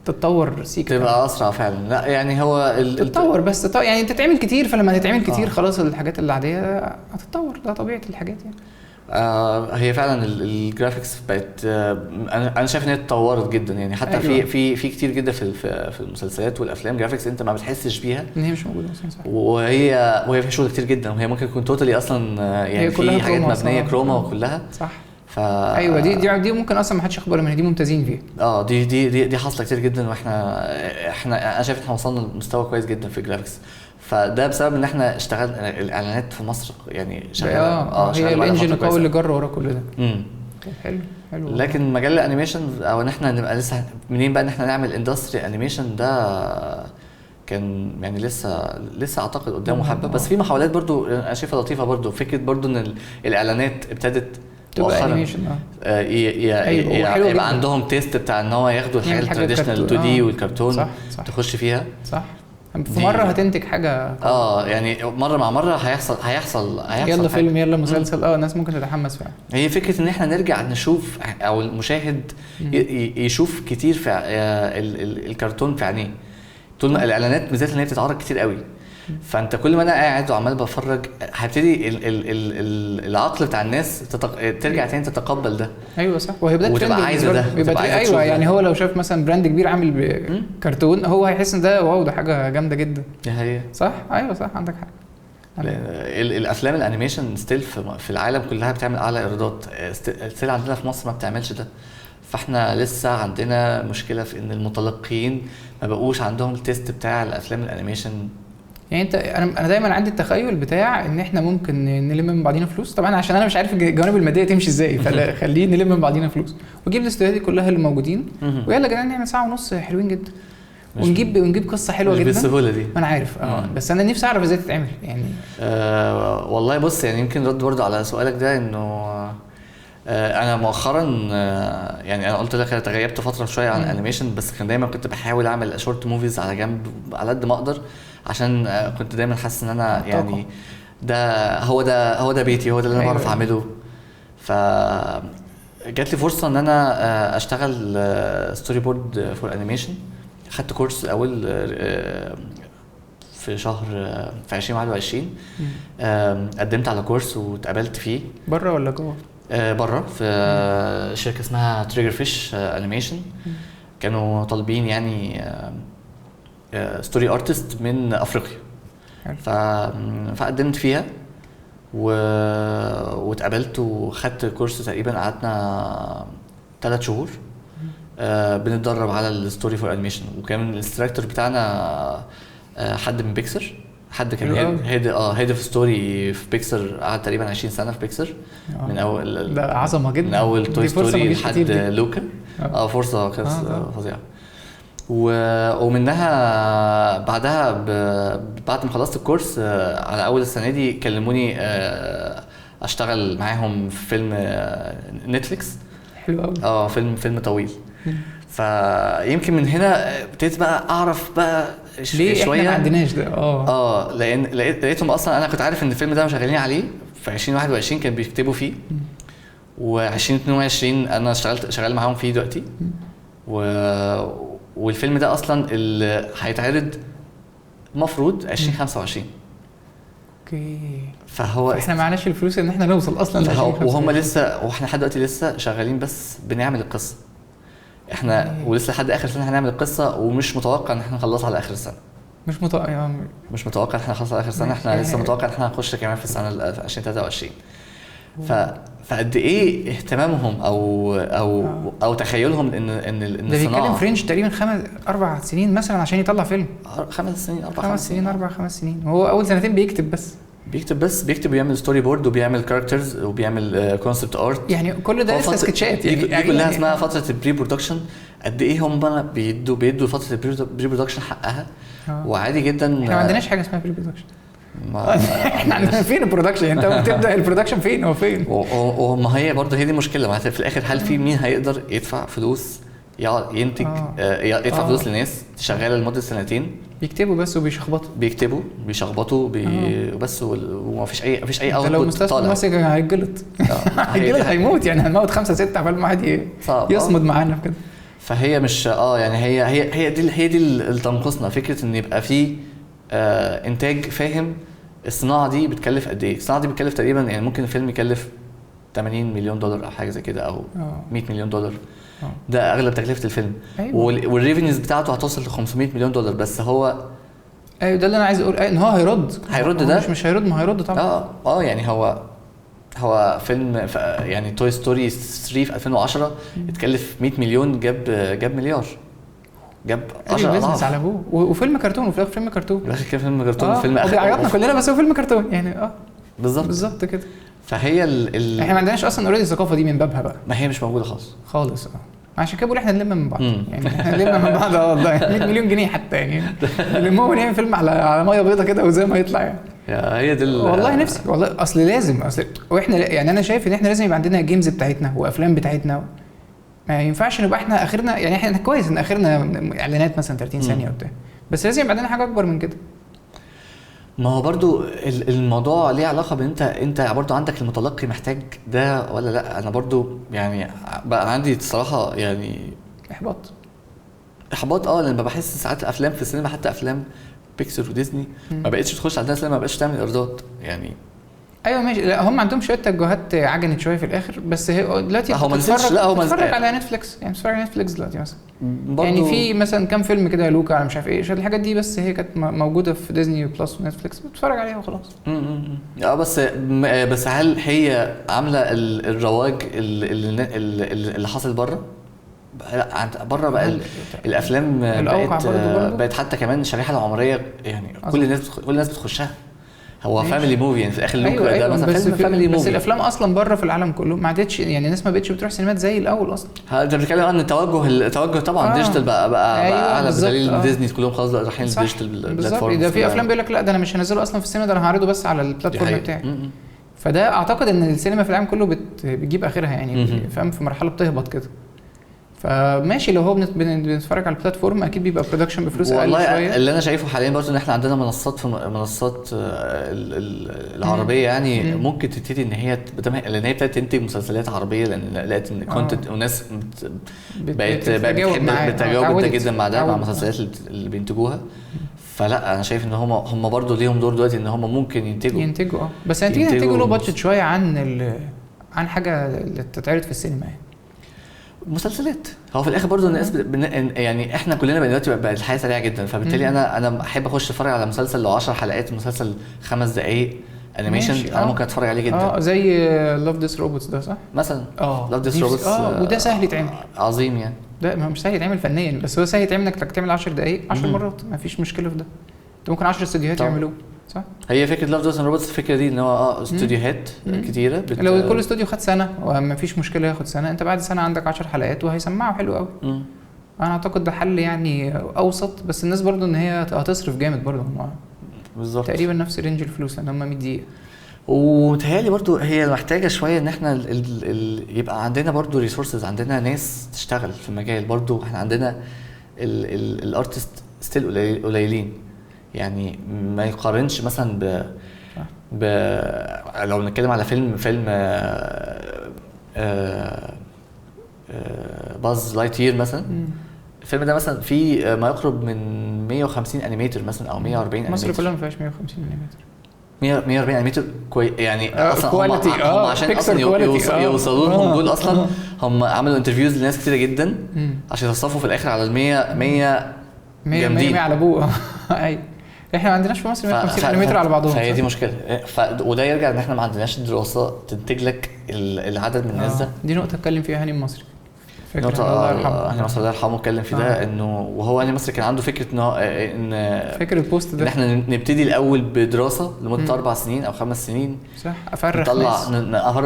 تتطور سيكا، تبقى اسرع فعلا. لا يعني هو تتطور بس يعني تتعمل كتير، فلما تتعمل كتير خلاص الحاجات العاديه هتتطور، ده طبيعه الحاجات يعني. هي فعلا الجرافيكس بقت، انا شايف ان هي اتطورت جدا يعني. حتى في كتير جدا في المسلسلات والافلام جرافيكس انت ما بتحسش بيها ان هي مش موجوده اصلا. صح. وهي في شغل كتير جدا، وهي ممكن تكون توتالي اصلا يعني في حاجات مبنيه كروما وكلها. صح. ايوه دي ممكن اصلا ما حدش ياخد باله منها، دي ممتازين فيها. دي حاصله كتير جدا، واحنا انا شايف ان احنا وصلنا لمستوى كويس جدا في الجرافيكس، فده بسبب ان احنا اشتغلنا الاعلانات في مصر يعني شغاله. هي الانجن القوي اللي جرى ورا كل ده. حلو. لكن مجال الانيميشن او ان احنا نبقى لسه منين بقى ان احنا نعمل اندستري انيميشن، ده كان يعني لسه اعتقد قدامه حبه. بس في محاولات برضو انا شايفها لطيفه برضو، فكره برضو ان الاعلانات ابتدت مؤخرا يبقى عندهم تيست بتاع ان هو ياخدوا الحاجات التراديشنال 2 دي والكرتون. صح. تخش فيها. صح. في مره هتنتج حاجه يعني مره مع مره هيحصل يلا فيلم يلا مسلسل. الناس ممكن تتحمس فعلا. هي فكره ان احنا نرجع نشوف، او المشاهد يشوف كتير في الكرتون في عينيه. طول ما الاعلانات بالذات ان هي بتتعرض كتير قوي، فانت كل ما انا قاعد وعمال بفرج هبتدي العقل بتاع الناس ترجع تاني تتقبل ده. ايوه صح. وهي بدات وتبقى عايزه ده. ايوه يعني هو لو شاف مثلا براند كبير عامل كرتون، هو هيحس ان ده واو، ده حاجه جامده جدا. دي هي صح. ايوه صح، عندك حق. الافلام الانيميشن ستيل في العالم كلها بتعمل اعلى ايرادات، ستيل عندنا في مصر ما بتعملش ده. فاحنا لسه عندنا مشكله في ان المتلقيين ما بقوش عندهم التيست بتاع الافلام الانيميشن يعني انت انا دايما عندي التخيل بتاع ان احنا ممكن نلم من بعضينا فلوس، طبعا عشان انا مش عارف الجوانب الماديه تمشي ازاي، فخلينا نلم من بعضينا فلوس ونجيب الاستوديوهات دي كلها اللي موجودين، ويلا يا جدعان نعمل ساعه ونص حلوين جدا، ونجيب قصه حلوه جدا. بالسهوله دي انا عارف بس انا نفسي اعرف ازاي تتعمل يعني. والله بص، يعني يمكن رد برضه على سؤالك ده، انه انا مؤخرا يعني انا قلت لك انا تغيبت فتره شويه عن الانيميشن، بس كان دايما كنت بحاول اعمل شورت موفيز على جنب على قد ما اقدر، عشان كنت دايما حاسس ان انا يعني هو ده بيتي، هو ده اللي انا بعرف اعمله. ف جات لي فرصه ان انا اشتغل ستوري بورد فور انيميشن. خدت كورس الاول في شهر في 2021. قدمت على كورس واتقبلت فيه. بره ولا جوه؟ بره، في شركه اسمها تريجر فيش انيميشن. كانوا طالبين يعني ستوري ارتست من افريقيا. فقدمت فيها واتقبلت وخدت كورس. تقريبا قعدنا 3 شهور بنتدرب على الستوري فور انيميشن. وكان الانستراكتور بتاعنا حد من بيكسر، حد كان هيد في ستوري في بيكسر، قعد تقريبا 20 سنه في بيكسر. من اول ده عظمه جدا، من اول توي ستوري لحد لوكا. فرصه كانت فظيعه. ومنها بعدها بعد ما خلصت الكورس على اول السنه دي كلموني اشتغل معاهم في فيلم نتفليكس. حلو قوي. فيلم طويل. فيمكن من هنا ابتديت بقى اعرف بقى ليه شويه احنا ما عندناش ده. لان لقيتهم اصلا. انا كنت عارف ان الفيلم ده شغالين عليه في 2021 كان بيكتبوا فيه، و2022 انا شغال معاهم فيه دلوقتي. والفيلم ده اصلا اللي هيتعرض المفروض 2025. اوكي. فهو احنا معناش الفلوس ان احنا نوصل اصلا وهم لسه، واحنا لحد دلوقتي لسه شغالين بس بنعمل القصه. احنا ولسه لحد اخر سنه هنعمل القصه، ومش متوقع ان احنا نخلصها على اخر السنه. مش متوقع ان احنا نخلصها على اخر السنه. احنا لسه متوقع ان احنا هنخش كمان في السنه 2023. فقد ايه اهتمامهم او تخيلهم ان ده بيتكلم فرنش تقريبا 5-4 سنين مثلا عشان يطلع فيلم. 5 سنين. وهو اول سنتين بيكتب ويعمل ستوري بورد وبيعمل كاركترز وبيعمل كونسبت ارت. يعني كل ده لسه سكتشات. يعني كلها اسمها فتره البري برودكشن. قد ايه هم بيدوا فتره البري برودكشن حقها. وعادي جدا. احنا ما عندناش حاجه اسمها بري برودكشن. احنا عندنا فين البرودكشن؟ انت بتبدا البرودكشن فين؟ هو فين؟ وما هي برضه هي دي المشكله. في الاخر هل في مين هيقدر يدفع فلوس ينتج يدفع فلوس للناس شغاله لمده 2 سنين بيكتبوا بس وبيشخبطوا وبس وما فيش اي اوت. لو مستثمر ماسك هيتجلط هيموت. يعني هنموت 5-6 قبل ما حد يصمد معانا كده. فهي مش يعني هي دي اللي تنقصنا فكره ان يبقى في انتاج فاهم الصناعه دي بتكلف قد ايه. الصناعه دي بتكلف تقريبا يعني ممكن الفيلم يكلف $80 مليون او حاجه زي كده، او $100 مليون. ده اغلب تكلفه الفيلم. أيوة. والريفينيوز بتاعته هتوصل ل$500 مليون. بس هو ايوه ده اللي انا عايز اقول ان هو هيرد ده مش هيرد. ما هيرد طبعا. يعني هو فيلم يعني توي ستوري 3 في 2010 اتكلف 100 مليون جاب مليار. جاب 10 بيزنس على ابوه. وفيلم كرتون. وفي الاخر فيلم كرتون. فيلم كرتون. فيلم اخر عيطنا كلنا بس هو فيلم كرتون يعني. بالظبط كده. فهي احنا ما عندناش اصلا اوريدي الثقافه دي من بابها بقى. ما هي مش موجوده خالص. عشان كده بقول احنا نلم من بعض. يعني احنا نلم من بعض والله. 100 مليون جنيه حتى يعني نلمهم ونعمل فيلم على ميه بيضه كده وزي ما يطلع يعني. هي دي والله نفسي والله. اصل لازم واحنا يعني انا شايف ان احنا لازم يبقى عندنا جيمز بتاعتنا وافلام بتاعتنا. ما ينفعش نبقى احنا اخرنا يعني. احنا كويس ان اخرنا اعلانات مثلا 30 ثانيه وبتاع، بس لازم يبقى عندنا حاجه اكبر من كده. ما هو برضو الموضوع ليه علاقه بان انت برضو عندك المتلقي محتاج ده ولا لا. انا برضو يعني بقى عندي الصراحه يعني احباط لما بحس ساعات افلام في السينما، حتى افلام بيكسر وديزني ما بقتش تخش عندنا السينما، ما بقتش تعمل ايرادات يعني. ايوه ماشي. لا هم عندهم شويه توجهات عجنت شويه في الاخر، بس هي دلوقتي بتتفرج على نتفليكس. يعني بتتفرج على نتفليكس دلوقتي مثلا. يعني في مثلا كام فيلم كده لوكا على مش عارف ايه الحاجات دي، بس هي كانت موجوده في ديزني بلس ونتفليكس بتتفرج عليها وخلاص. بس هل هي عامله الرواج اللي حاصل بره لا بره بقى الافلام بقت حتى كمان الشريحه العمريه يعني كل الناس بتخشها. هو فاميلي موفي يعني في الاخر. أيوة ده مثلا فيلم فاميلي موفي. بس الافلام اصلا بره في العالم كله ما عادتش يعني الناس ما بقتش بتروح سينمات زي الاول اصلا. انت بتتكلم عن التوجه طبعا ديجيتال بقى أيوة اعلى بدليل ديزني كلهم خلاص بقى رايحين للديجيتال بلاتفورم. ده في افلام بيقول لك لا ده انا مش هنزله اصلا في السينما، ده انا هعرضه بس على البلاتفورم بتاعي. فده اعتقد ان السينما في العالم كله بتجيب اخرها يعني فاهم في مرحله بتهبط كده. فماشي لو هو بنتفرج على البلاتفورم اكيد بيبقى برودكشن بفلوس اقل شويه. والله اللي انا شايفه حاليا برضه ان احنا عندنا منصات العربيه يعني ممكن تبتدي ان هي لان هي ابتدت تنتج مسلسلات عربيه لان لقيت ان كونتنت وناس بقت بتجاوب جدا مع ده مع المسلسلات اللي بينتجوها. فلا انا شايف ان هم برضه ليهم دور دلوقتي ان هم ممكن ينتجوا بس ينتجوا له بادجت شويه عن حاجه اللي تتعرض في السينما يعني. مسلسلات هو في الاخر برضو الناس يعني احنا كلنا دلوقتي بقى الحياه سريعه جدا، فبالتالي انا احب اخش اتفرج على مسلسل لو 10 حلقات مسلسل 5 دقائق انيميشن انا ممكن اتفرج عليه جدا. زي لاف ديس روبوتس ده صح مثلا. لاف ديس روبوتس وده سهل يتعمل عظيم يعني. ده مش سهل يتعمل فنيا بس هو سهل يتعمل انك تعمل 10 دقائق 10 مرات ما فيش مشكله في ده. انت ممكن 10 استوديوهات يعملوه صح. هي فكره لاف ديس روبوتس الفكره دي ان هو استوديوهات كتيره لو كل استوديو خد سنه وما فيش مشكله ياخد سنه، انت بعد سنه عندك 10 حلقات وهيسمعوا حلو قوي. انا اعتقد ده حل يعني اوسط، بس الناس برضو ان هي هتصرف جامد برضو بالظبط تقريبا نفس رينج الفلوس لان هم 100 دقيقه. ومتهيألي برضو هي محتاجه شويه ان احنا يبقى عندنا برضو ريسورسز، عندنا ناس تشتغل في المجال برضو. احنا عندنا الارتست ستيل قليلين يعني ما يقارنش مثلا لو نتكلم على فيلم باز لايتير مثلا. الفيلم ده مثلا فيه ما يقرب من 150 انيميتر مثلا او 140 انيميتر. مصر كلها ما فيهاش 150 انيميتر 140 انيميتر يعني اصلا كواليتي هم عشان اصلا يوصلوا لهم دول اصلا هم عملوا انترفيوز لناس كتيره جدا عشان يتصفوا في الاخر على ال 100 جامدين على ابوه. ايوه احنا ما عندناش في مصر 150 انيميتر على بعضهم. فهي دي مشكله. وده يرجع ان احنا ما عندناش دراسه تنتج لك العدد من الناس ده. دي نقطه اتكلم فيها هاني المصري. الله يرحمه اتكلم في ده انه وهو هاني المصري كان عنده فكره ان فكره البوست ده ان احنا نبتدي الاول بدراسه لمده 4 سنين او 5 سنين صح.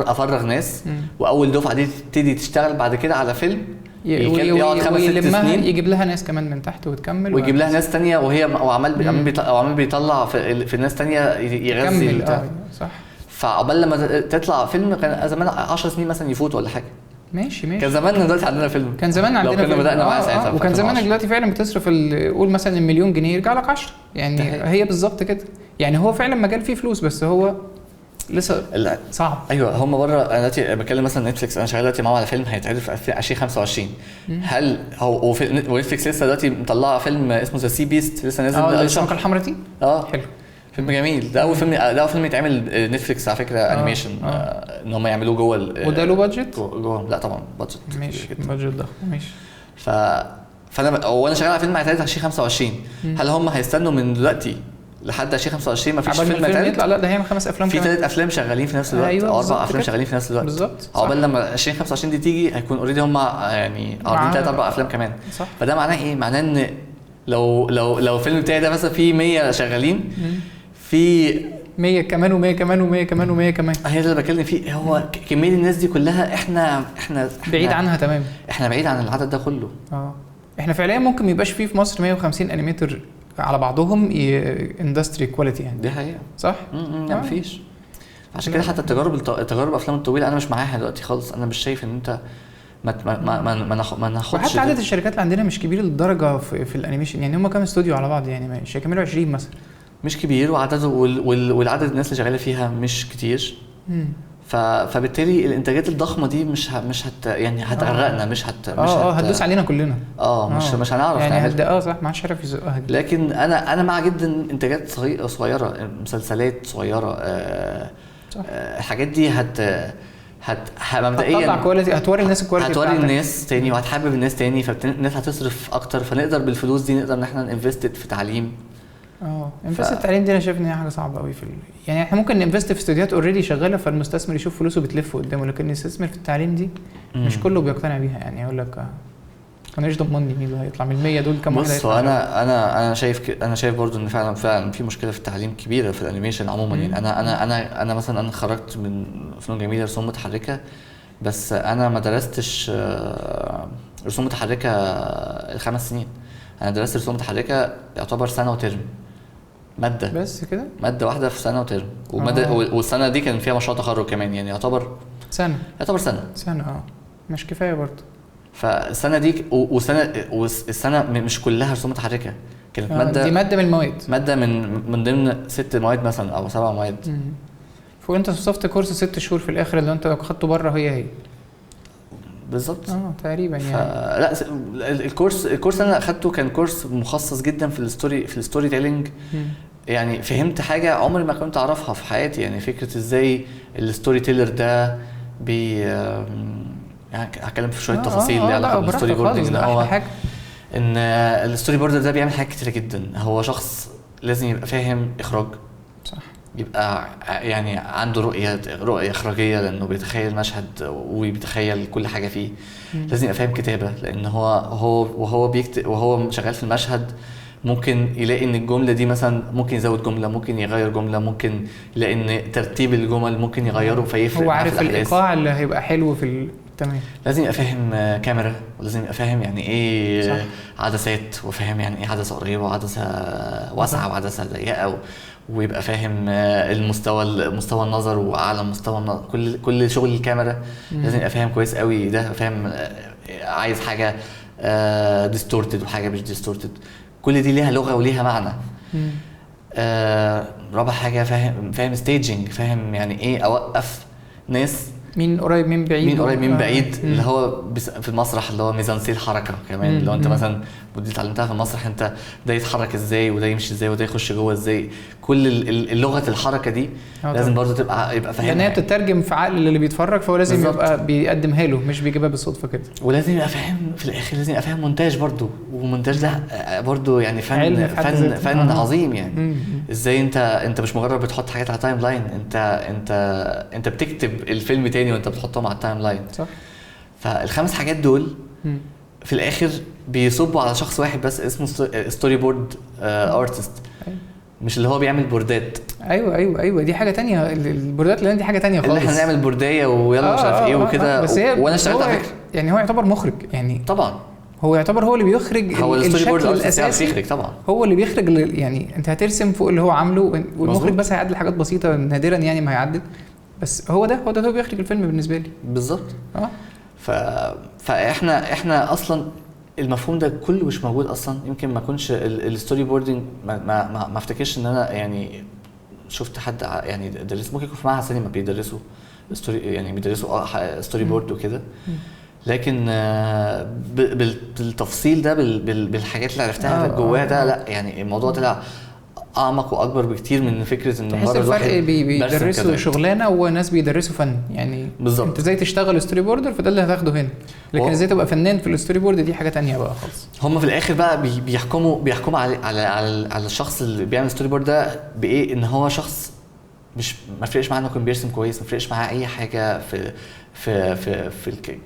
افرغ ناس واول دفعه دي تبتدي تشتغل بعد كده على فيلم يقعد 5-6 سنين يجيب لها ناس كمان من تحت وتكمل ويجيب لها ناس تانية وهي وعمال بيطلع في الناس تانية يغذي صح. فعقبال لما تطلع فيلم كان زمان 10 سنين مثلا يفوت ولا حاجه. ماشي كان زماننا دلوقتي عندنا فيلم. كان زمان عندنا لو كنا بدأنا معاه ساعتها. وكان زمانك دلوقتي فعلا بتصرف قول مثلا $1,000,000 يرجع لك 10 يعني. هي بالظبط كده يعني. هو فعلا مجال فيه فلوس بس هو لسه صعب. ايوه هم بره. انا دلوقتي بتكلم مثلا نتفليكس، انا شغال دلوقتي معاهم على فيلم هيتعرض في 2025. هل هو نتفليكس لسه دلوقتي مطلعه فيلم اسمه ذا سي بيست لسه نازل الشنطه الحمراء دي؟ حلو. فيلم جميل. ده اول فيلم يتعمل نتفليكس على فكره انيميشن. ان هم يعملوه جوه وده له بادجت جوه. لا طبعا بادجت ماشي بادجت ضخم ماشي. وانا شغال على فيلم هيتعرض 2025. هل هم هيستنوا من دلوقتي لحد 2025 ما فيش فيلم يطلع؟ لا ده هيعمل 5 افلام في 3 افلام شغالين في نفس الوقت او 4 افلام شغالين في نفس الوقت بالظبط. عقبال لما 2025 دي تيجي هيكون اوريدي هم يعني عارضين 3-4 افلام كمان صح. فده معناه ايه؟ معناه ان لو الفيلم بتاعي ده مثلا فيه 100 شغالين في 100 كمان و100 كمان و100 كمان و100 كمان. هي اللي بتكلم فيه. هو كميه الناس دي كلها احنا بعيد عنها تمام. احنا بعيد عن العدد ده كله. احنا فعليا ممكن ما يبقاش فيه في مصر 150 انيميتر على بعضهم اندستري كواليتي يعني. دي حقيقه صح. ما فيش. عشان كده حتى التجارب افلام الطويله انا مش معاها دلوقتي خالص. انا مش شايف ان انت ما ناخدش. وحتى عدد الشركات اللي عندنا مش كبير للدرجه في الانيميشن يعني. هم كام استوديو على بعض يعني مش هيكملوا 20 مثلا. مش كبير وعدده والعدد الناس اللي شغاله فيها مش كتير. فبالتالي الانتاجات الضخمه دي مش يعني هتغرقنا. مش هتدوس علينا كلنا. مش هنعرف يعني صح. ما حدش عارف يزقها. لكن انا مع جدا انتاجات صغيره مسلسلات صغيره. الحاجات دي مبدئيا هتطلع كواليتي. هتوري الناس الكواليتي هتوري الناس تاني وهتحبب الناس تاني فالناس هتصرف اكتر فنقدر بالفلوس دي نقدر ان احنا ننفست في تعليم. انفست التعليم دي انا شايف ان هي حاجه صعبه قوي يعني احنا ممكن ننفست في استوديوهات اوريدي شغاله فالمستثمر يشوف فلوسه بتلف قدامه لكن يستثمر في التعليم دي مش كله بيقتنع بيها يعني. يقول لك فانا ايش ضمني مين اللي هيطلع من 100 دول كام واحد هيطلع. بص انا شايف برضو ان فعلا في مشكله في التعليم كبيره في الانيميشن عموما. يعني انا مثلا انا خرجت من فنون جميله رسوم متحركه، بس انا ما درستش رسوم متحركه ال5 سنين. انا درست رسوم متحركه يعتبر سنه وترم ماده، بس كده ماده واحده في سنه وترم وماده والسنه دي كان فيها مشروع تخرج كمان، يعني يعتبر سنه مش كفايه برضه. فالسنه دي والسنه مش كلها رسوم متحركه، كانت ماده دي ماده من المواد، ماده من ضمن 6 مواد مثلا او 7 مواد. فانت وصفت كورس 6 شهور في الاخر اللي انت خدته بره هي بالظبط تقريبا يعني. لا الكورس انا اخدته كان كورس مخصص جدا في الستوري تيلينج. يعني فهمت حاجه عمري ما كنت اعرفها في حياتي، يعني فكره ازاي الستوري تيلر ده يعني هتكلم في شويه تفاصيل ليها علاقه بالستوري بوردنج. ان هو ان الستوري بوردر ده بيعمل حاجات كتيره جدا. هو شخص لازم يبقى فاهم اخراج، صح، يبقى يعني عنده رؤيه اخراجيه لانه بيتخيل مشهد وبيتخيل كل حاجه فيه. لازم يبقى فاهم كتابه، لان وهو بيكتب وهو شغال في المشهد ممكن يلاقي ان الجمله دي مثلا ممكن يزود جمله، ممكن يغير جمله، ممكن يلاقي ان ترتيب الجمل ممكن يغيره فيفرق. هو عارف الايقاع اللي هيبقى حلو في تمام. لازم يبقى فاهم كاميرا، ولازم يبقى فاهم يعني ايه عدسات، وفاهم يعني ايه عدسه قريبه وعدسه واسعه وعدسه ضيقه، ويبقى فاهم مستوى النظر واعلى مستوى النظر. كل شغل الكاميرا لازم يبقى فاهم كويس قوي. ده فاهم عايز حاجه ديستورتد وحاجه مش ديستورتد، كل دي ليها لغه وليها معنى. رابع حاجه فاهم ستيجنج، فاهم يعني ايه اوقف ناس مين قريب من بعيد اللي هو في المسرح اللي هو ميزانسيه الحركه كمان. لو انت مثلا ودي اتعلمتها في المسرح، انت ده يتحرك ازاي وده يمشي ازاي وده يخش جوه ازاي، كل اللغه الحركه دي لازم برضو يبقى فاهمها، لان هي بتترجم في عقل اللي بيتفرج، فهو لازم يبقى بيقدمها له، مش بيجيبها بالصدفه كده. ولازم يبقى فاهم في الاخر، لازم يبقى فاهم مونتاج برضو، والمونتاج ده برضو يعني فن عظيم. يعني ازاي انت مش مجرد بتحط حاجات على تايم لاين، انت بتكتب الفيلم تاني وانت بتحطهم على التايم لاين، صح. فالخمس حاجات دول في الاخر بيصبوا على شخص واحد بس اسمه ستوري بورد ارتست، مش اللي هو بيعمل بوردات. ايوه دي حاجه تانية. البوردات اللي دي حاجه تانية خالص، اللي احنا نعمل بورديه ويلا مش عارف ايه وكده. وانا اشتغلت على فكره، يعني هو يعتبر مخرج يعني. طبعا هو يعتبر هو اللي بيخرج الشكل الاساسي، بيخرج طبعا. هو اللي بيخرج يعني انت هترسم فوق اللي هو عامله، والمخرج بس هيعدل حاجات بسيطه نادرا يعني ما هيعدل، بس هو ده بيخرج الفيلم بالنسبه لي بالظبط. فاحنا اصلا المفهوم ده كله مش موجود اصلا. يمكن ما يكونش الستوري بوردنج ما افتكرش ان انا يعني شفت حد يعني درس. ممكن يكون في معهد سينما بيدرسوا ستوري، يعني بيدرسوا ستوري بورد وكده، لكن بالتفصيل ده بالحاجات اللي عرفتها جواها ده لا، يعني الموضوع طلع اعمق واكبر بكتير من فكره ان مره الواحد بيدرسوا شغلانه وناس بيدرسوا فن. يعني بالظبط، انت ازاي تشتغل ستوري بوردر فده اللي هتاخده هنا، لكن ازاي تبقى فنان في الستوري بورد دي حاجه تانية بقى خالص. هم في الاخر بقى بيحكموا على الشخص اللي بيعمل ستوري بورد ده بايه، ان هو شخص مش ما فرقش معاه انه يكون بيرسم كويس، ما فرقش معاه اي حاجه في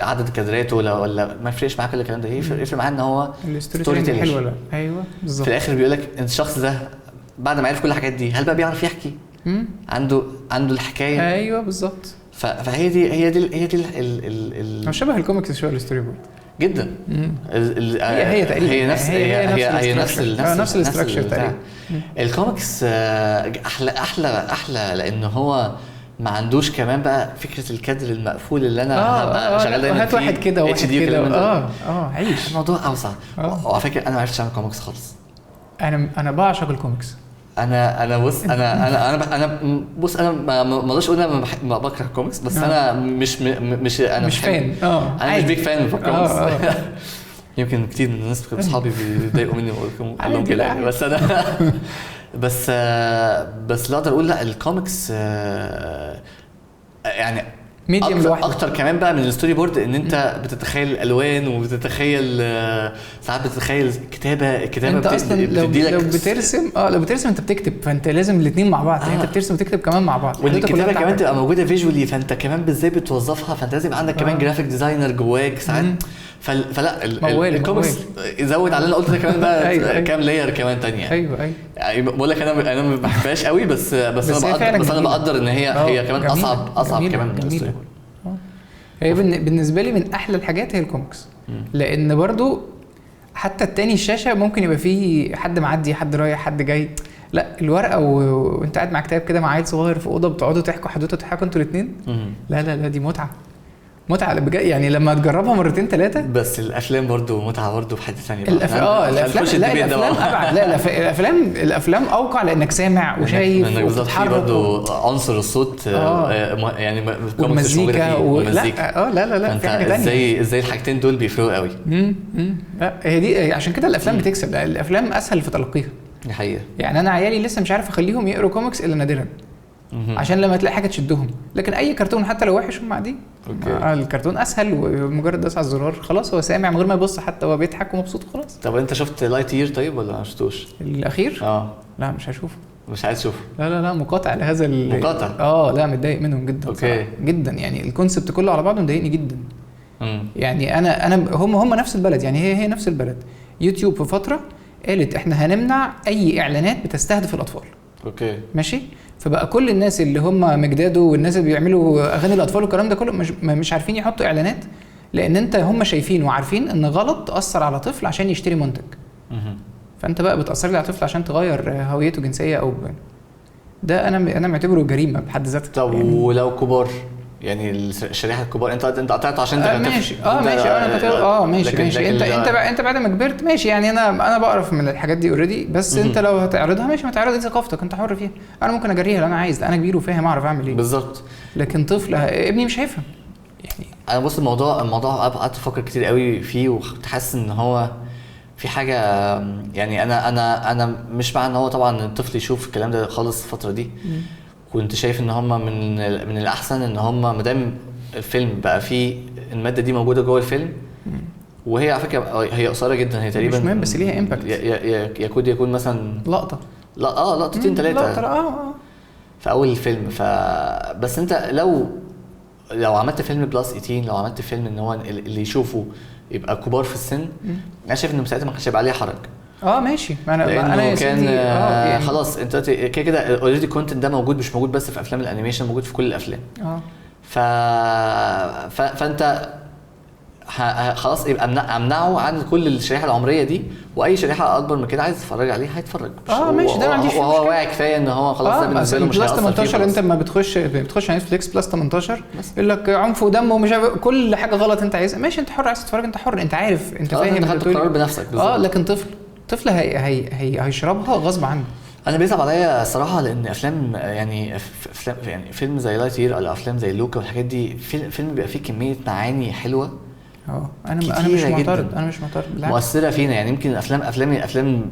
عدد كادراته ولا ما فرقش معاه كل الكلام ده. يفرق معاه ان هو ستوري تيلر حلو ولا. ايوه بالظبط. في الاخر بيقول لك ان الشخص ده بعد ما عرف كل الحاجات دي هل بقى بيعرف يحكي؟ عنده الحكايه. ايوه بالظبط. فهي دي هو شبه الكوميكس شويه الستوري بورد جدا. هي تقريبا هي نفس الاستراكشر تقريبا. الكوميكس احلى لان هو ما عندوش كمان بقى فكره الكادر المقفول اللي انا هبقى شغال دايما هات واحد كده وواحد كده. عيش الموضوع اوسع. وعلى فكره انا ما عرفتش اعمل كوميكس خالص. انا بعشق الكوميكس. انا بص انا ما اقدرش اقول انا ما بكره الكوميكس، بس انا مش فان. انا مش بيج فان في الكوميكس. يمكن كتير من الناس اصحابي بيضايقوا مني واقول لهم كده، بس انا بس لا اقدر اقول لا الكوميكس يعني ميديم لوحده اكتر كمان بقى من الستوري بورد. ان انت بتتخيل الالوان وبتتخيل ساعات بتتخيل الكتابه انت اصلا لو بترسم انت بتكتب، فانت لازم الاثنين مع بعض. انت بترسم وتكتب كمان مع بعض، والكتابه كمان تبقى موجوده فيجوالي، فانت كمان ازاي بتوظفها، فانت لازم عندك كمان جرافيك ديزاينر جواك ساعات. فلا الكوميكس يزود علينا قلت كمان بقى أيوة كام لاير كمان تانية. ايوه يعني بقول لك انا ما بحبهاش قوي بس انا بقدر ان هي كمان اصعب كمان من الستوري. هي بالنسبه لي من احلى الحاجات هي الكوميكس، لان برضو حتى التاني الشاشه ممكن يبقى فيه حد معدي حد رايح حد جاي، لا الورقه وانت قاعد مع كتاب كده مع عيل صغير في اوضه بتقعدوا تحكوا حدوته تضحكوا انتوا الاثنين، لا دي متعه بجد يعني لما تجربها مرتين ثلاثه. بس الافلام برضو متعه برضو في حته ثانيه. الافلام ابعد. لا الافلام اوقع لانك سامع وشايف وبتتحرك برضو عنصر الصوت يعني والمزيكا لا في حاجه ثانيه. ازاي الحاجتين دول بيفرقوا قوي. لا هي دي عشان كده الافلام بتكسب. الافلام اسهل في تلقيها دي حقيقه. يعني انا عيالي لسه مش عارف اخليهم يقروا كوميكس الا نادرا عشان لما تلاقي حاجه تشدهم، لكن اي كرتون حتى لو وحش هم قاعدين الكرتون اسهل ومجرد داس على الزرار خلاص هو سامع من غير ما يبص حتى هو بيضحك ومبسوط خلاص. طب انت شفت لايت يير طيب ولا ما شفتوش الاخير؟ لا مش هشوفه. مش عايز تشوفه؟ لا مقاطع لهذا مقاطع. لا متضايق منهم جدا جدا يعني الكونسبت كله على بعضه مضايقني جدا. يعني انا هم نفس البلد يعني هي نفس البلد. يوتيوب في فتره قالت احنا هنمنع اي اعلانات بتستهدف الاطفال. ماشي. فبقى كل الناس اللي هم مجدادو والناس اللي بيعملوا اغاني الاطفال والكلام ده كله مش عارفين يحطوا اعلانات، لان هم شايفين وعارفين ان غلط تاثر على طفل عشان يشتري منتج. فانت بقى بتاثر لي على طفل عشان تغير هويته الجنسيه او ده انا معتبره جريمه بحد ذاتها. طب يعني ولو كبار يعني الشريحه الكبار انت قطعت عشان انت ماشي انا كنت ماشي انت بعد ما كبرت ماشي يعني انا بقرف من الحاجات دي اوريدي، بس انت لو هتعرضها ماشي ما تعرضها، دي ثقافتك انت حر فيها. انا ممكن اجريها لو انا عايز، انا كبير وفاهم اعرف اعمل ايه بالظبط، لكن طفل ابني مش هيفهم يعني. انا بص الموضوع قعدت افكر كتير قوي فيه وكنت حاسس ان هو في حاجه يعني انا مش مع ان هو طبعا الطفل يشوف الكلام ده خالص الفتره دي. كنت شايف ان هم من الاحسن ان هم ما دام الفيلم بقى فيه الماده دي موجوده جوه الفيلم، وهي على فكره هي قصيره جدا، هي تقريبا مش مهم بس ليها امباكت. يكون مثلا لقطتين ثلاثه في اول الفيلم. بس انت لو عملت فيلم بلس 18، لو عملت فيلم ان هو اللي يشوفه يبقى كبار في السن، انا شايف ان ساعتها ما كانش هيبقى عليه حرج. ماشي. ما انا كان يعني خلاص انت كده اوريدي الكونتنت ده موجود، مش موجود بس في افلام الانيميشن، موجود في كل الافلام. فانت خلاص يبقى امنعه عن كل الشريحه العمريه دي، واي شريحه اكبر من كده عايز يتفرج عليه هيتفرج. ماشي ده ما عنديش مشكله، وهو واعي كفايه ان هو خلاص ده بالنسبه له مش هيأثر فيه. بلس 18 انت لما بتخش على نتفليكس بلس 18 يقول لك عنف ودم ومش كل حاجه غلط انت عايزها، ماشي انت حر، عايز تتفرج انت حر، انت عارف انت فاهم انت خدت القرار بنفسك. لكن طفل هيشربها غصب عنه. انا بيصعب عليا الصراحه لان افلام يعني فيلم زي لايت يير او افلام زي لوكا والحاجات دي، فيلم بيبقى فيه كميه معاني حلوه. انا مش معترض مؤثره فينا يعني. يمكن افلام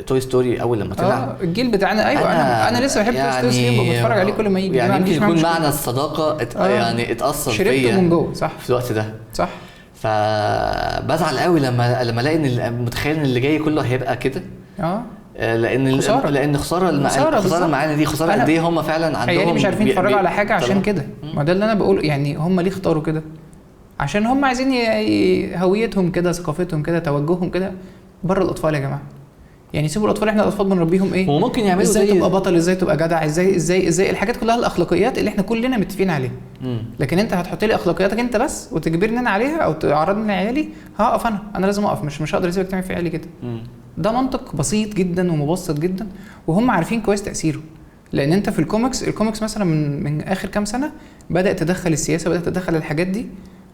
توي ستوري اول لما طلع الجيل بتاعنا. ايوه انا لسه بحب توي ستوري وبتفرج عليه كل ما يجي. يعني يمكن يكون معنى الصداقه يعني اتاثر فيا من جوه صح في الوقت ده صح. فبزعل قوي لما الاقي ان متخيل ان اللي جاي كله هيبقى كده. لان خساره المعاني دي، خساره قد ايه هم فعلا عندهم مش عارفين يتفرجوا على حاجه عشان كده. ما ده اللي انا بقوله يعني. هم ليه اختاروا كده؟ عشان هم عايزين هويتهم كده، ثقافتهم كده، توجههم كده بره الاطفال يا جماعه. يعني سيبوا الاطفال، احنا الاطفال بنربيهم ايه وممكن يعملوا ازاي تبقى بطل، ازاي تبقى جدع، ازاي الحاجات كلها الاخلاقيات اللي احنا كلنا متفقين عليها. لكن انت هتحط لي اخلاقياتك انت بس وتجبرني انا عليها او تعرضني عيالي، هقف انا لازم اقف، مش هقدر اسيبك تعمل في عيالي كده. ده منطق بسيط جدا ومبسط جدا، وهم عارفين كويس تاثيره. لان انت في الكوميكس مثلا من اخر كام سنه بدات تدخل السياسه، بدات تدخل الحاجات دي،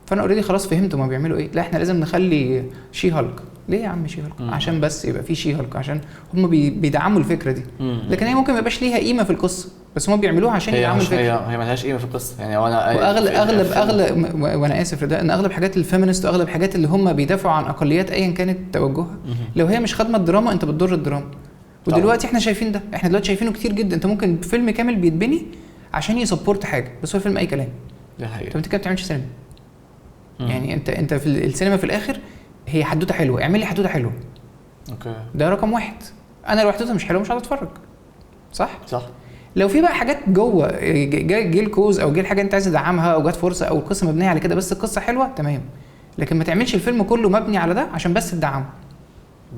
فانا اوريدي خلاص فهمت ما بيعملوا ايه. لا احنا لازم نخلي شي هالك. ليه يا عم شي هالك؟ عشان بس يبقى في شي هالك، عشان هم بيدعموا الفكره دي. لكن هي ممكن ما يبقاش ليها قيمه في القصه، بس هم بيعملوها عشان يدعموا الفكره. هي مالهاش قيمه في القصه يعني. اغلب وانا اسف ده ان اغلب حاجات الفيمينست واغلب حاجات اللي هم بيدافعوا عن اقليات ايا كانت توجهها، لو هي مش خدمه الدراما انت بتضر الدراما. ودلوقتي احنا شايفين ده، احنا دلوقتي شايفينه كتير جدا. انت ممكن فيلم كامل بيتبني عشان يسبورت حاجه، بس هو فيلم اي كلام. ده حقيقي. طب انت كده بتعملش سينما. يعني انت في السينما في الاخر هي حدوته حلوه، اعمل لي حدوته حلوه. ده رقم واحد. انا لو حدوته مش حلوه مش هتفرج. صح. لو في بقى حاجات جوه جه الكوز او جه الحاجه انت عايز تدعمها او جت فرصه او القصه مبنيه على كده بس القصه حلوه تمام. لكن ما تعملش الفيلم كله مبني على ده عشان بس تدعمه.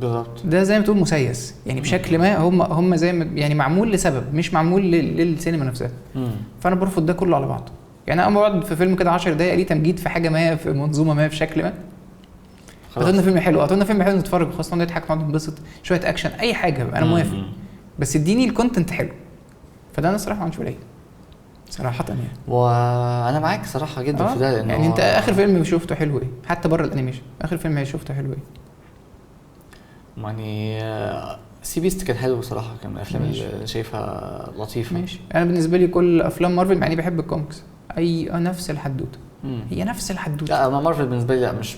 بالظبط. ده زي ما تقول مسيس يعني بشكل ما، هم زي ما يعني معمول لسبب مش معمول للسينما نفسها. فانا برفض ده كله على بعضه. يعني انا بقعد في فيلم كده 10 دقايق ليه تمجيد في حاجه ما، في منظومه ما، في شكل ما، اعطونا فيلم حلو، اعطونا فيلم حلو نتفرج خلاص، نضحك نقعد ننبسط شويه اكشن اي حاجه انا موافق، بس اديني الكونتنت حلو. فده انا صراحه ما عنديش قليل صراحه يعني. وانا معاك صراحه جدا في ده. يعني انت اخر فيلم شفته حلو ايه حتى بره الانيميشن؟ اخر فيلم شفته حلو ايه؟ يعني سي بيست كان حلو بصراحه، كان من الافلام اللي شايفها لطيفه. ماشي. انا بالنسبه لي كل افلام مارفل مع اني بحب الكوميكس نفس الحدوته. هي نفس الحدوته. لا انا مارفل بالنسبه لي لا مش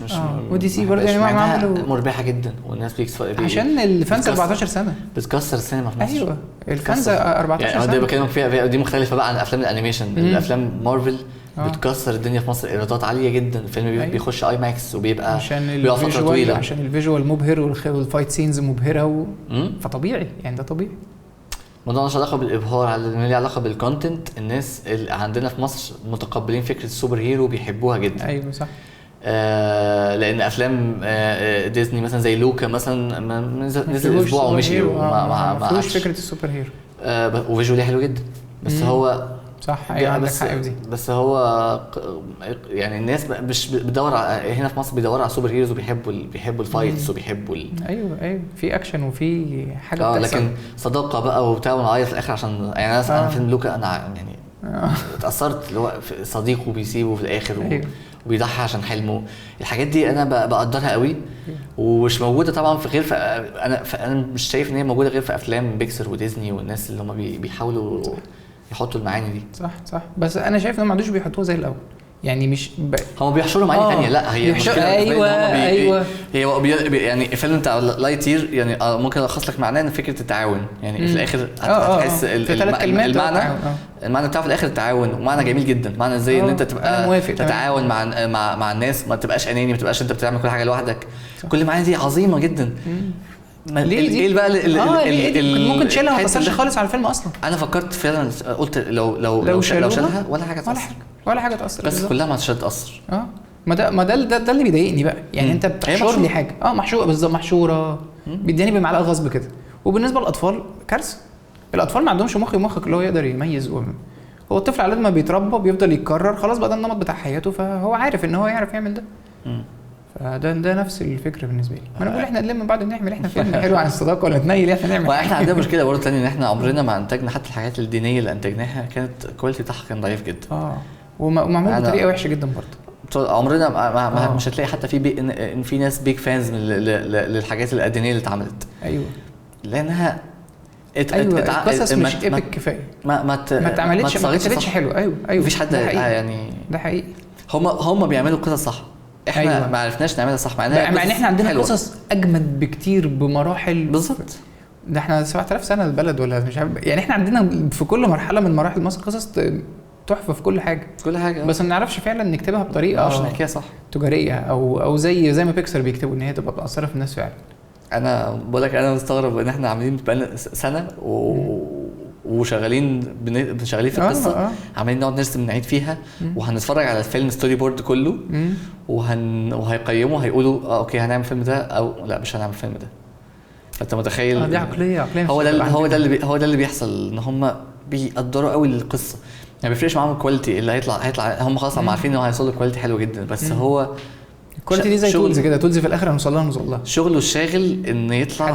ودي سي برضه يعني معمول مربحه جدا والناس عشان الفانز 14 سنه بتكسر السينما في مصر. ايوه الفانز 14 يعني سنه. دي بكلمك فيها، دي مختلفه بقى عن افلام الانيميشن. الافلام مارفل بتكسر الدنيا في مصر، ايرادات عاليه جدا. الفيلم بيخش اي ماكس وبيبقى بيقف فتره طويله عشان الفيجوال مبهر والفايت سينز مبهره فطبيعي يعني ده طبيعي. الموضوع مش علاقه بالابهار، ليه علاقه بالكونتنت. الناس اللي عندنا في مصر متقبلين فكره السوبر هيرو بيحبوها جدا. ايوه صح. لان افلام ديزني مثلا زي لوكا مثلا نزل اسبوع ومشي ما فيهوش فكره السوبر هيرو وفيجوالي حلو جدا. بس هو صح ايوه عندك حق في دي. بس هو يعني الناس مش بتدور هنا في مصر بيدوروا على سوبر هيروز وبيحبوا الفايتس وبيحبوا ايوه في اكشن وفي حاجه بتحصل. لكن صداقه بقى وبتاع ونعيط في الاخر عشان يعني انا فيلم لوكا انا يعني اتاثرت اللي هو صديقه بيسيبه في الاخر وبيضحي عشان حلمه. الحاجات دي انا بقدرها قوي ومش موجوده طبعا في غير انا مش شايف ان هي موجوده غير في افلام بيكسر وديزني والناس اللي هم بيحاولوا يحطوا المعاني دي. صح بس انا شايف ان هم ما عندوش بيحطوها زي الاول يعني. مش هم بيحشروا معاني ثانيه. لا هي المشكله ايوه هي يعني الفيلم بتاع لايتير يعني ممكن الخص لك معناه ان فكره التعاون يعني في الاخر هتحس المعنى بتاعه في الاخر التعاون، ومعنى جميل جدا. معنى ازاي ان انت تبقى تتعاون مع الناس، ما تبقاش اناني، ما تبقاش انت بتعمل كل حاجه لوحدك. كل المعاني دي عظيمه جدا. ليه بقى ممكن تشيلها وما تاثرش خالص على الفيلم اصلا. انا فكرت فعلا قلت لو شالها ولا حاجه تاثر بس كلها ما تاثر. ما ده اللي بيضايقني بقى يعني. انت بتحشر لي حاجه محشوره بالظبط، محشوره بيديني بمعلقه غصب كده. وبالنسبه للاطفال كارثه. الاطفال ما عندهمش مخك اللي هو يقدر يميز. هو الطفل على قد ما بيتربى بيفضل يتكرر خلاص بقى ده النمط بتاع حياته، فهو عارف ان هو يعرف يعمل ده. فده نفس الفكره بالنسبه لي. ما انا بقول احنا نلم بعض نعمل احنا فيلم حلو عن الصداقه ولا نتنيل احنا نعمل. واحنا عندنا مشكله برضه ثانيه ان احنا عمرنا ما انتجنا حتى الحاجات الدينيه اللي انتجناها كانت الكواليتي بتاعها كان ضعيف جدا. ومعمول بطريقه وحشه جدا برضه. عمرنا مش هتلاقي حتى ان في ناس بيج فانز للحاجات الدينيه اللي اتعملت. ايوه لانها القصص مش ايبك كفايه. ما اتعملتش حلو. ايوه مفيش حد يعني ده حقيقي. هم بيعملوا قصص صح. احنا ما عرفناش نعملها صح. مع ان احنا عندنا قصص اجمد بكتير بمراحل. بالظبط. ده احنا 7000 سنه البلد ولا مش عارف يعني. احنا عندنا في كل مرحله من مراحل مصر قصص تحفه في كل حاجه بس ما نعرفش فعلا نكتبها بطريقه مش نحكيها صح تجاريه او زي ما بيكسر بيكتبوا ان هي تبقى مأثره في الناس فعلا. انا بقول لك انا مستغرب ان احنا عاملين بقالنا سنه وشغالين في القصه. عمالين نقعد نرسم نعيد فيها وهنتفرج على الفيلم ستوري بورد كله وهيقيموا هيقولوا اوكي هنعمل الفيلم ده او لا مش هنعمل الفيلم ده. فانت متخيل دي عقليه هو ده اللي بيحصل ان هم بيقدروا قوي القصه. يعني بيفرقش معاهم الكواليتي اللي هيطلع. هم خلاص عارفين انه هيوصلوا كواليتي حلو جدا بس هو الكواليتي دي زي تولز كده. تولز في الاخر هنوصل لها شغله الشاغل ان يطلع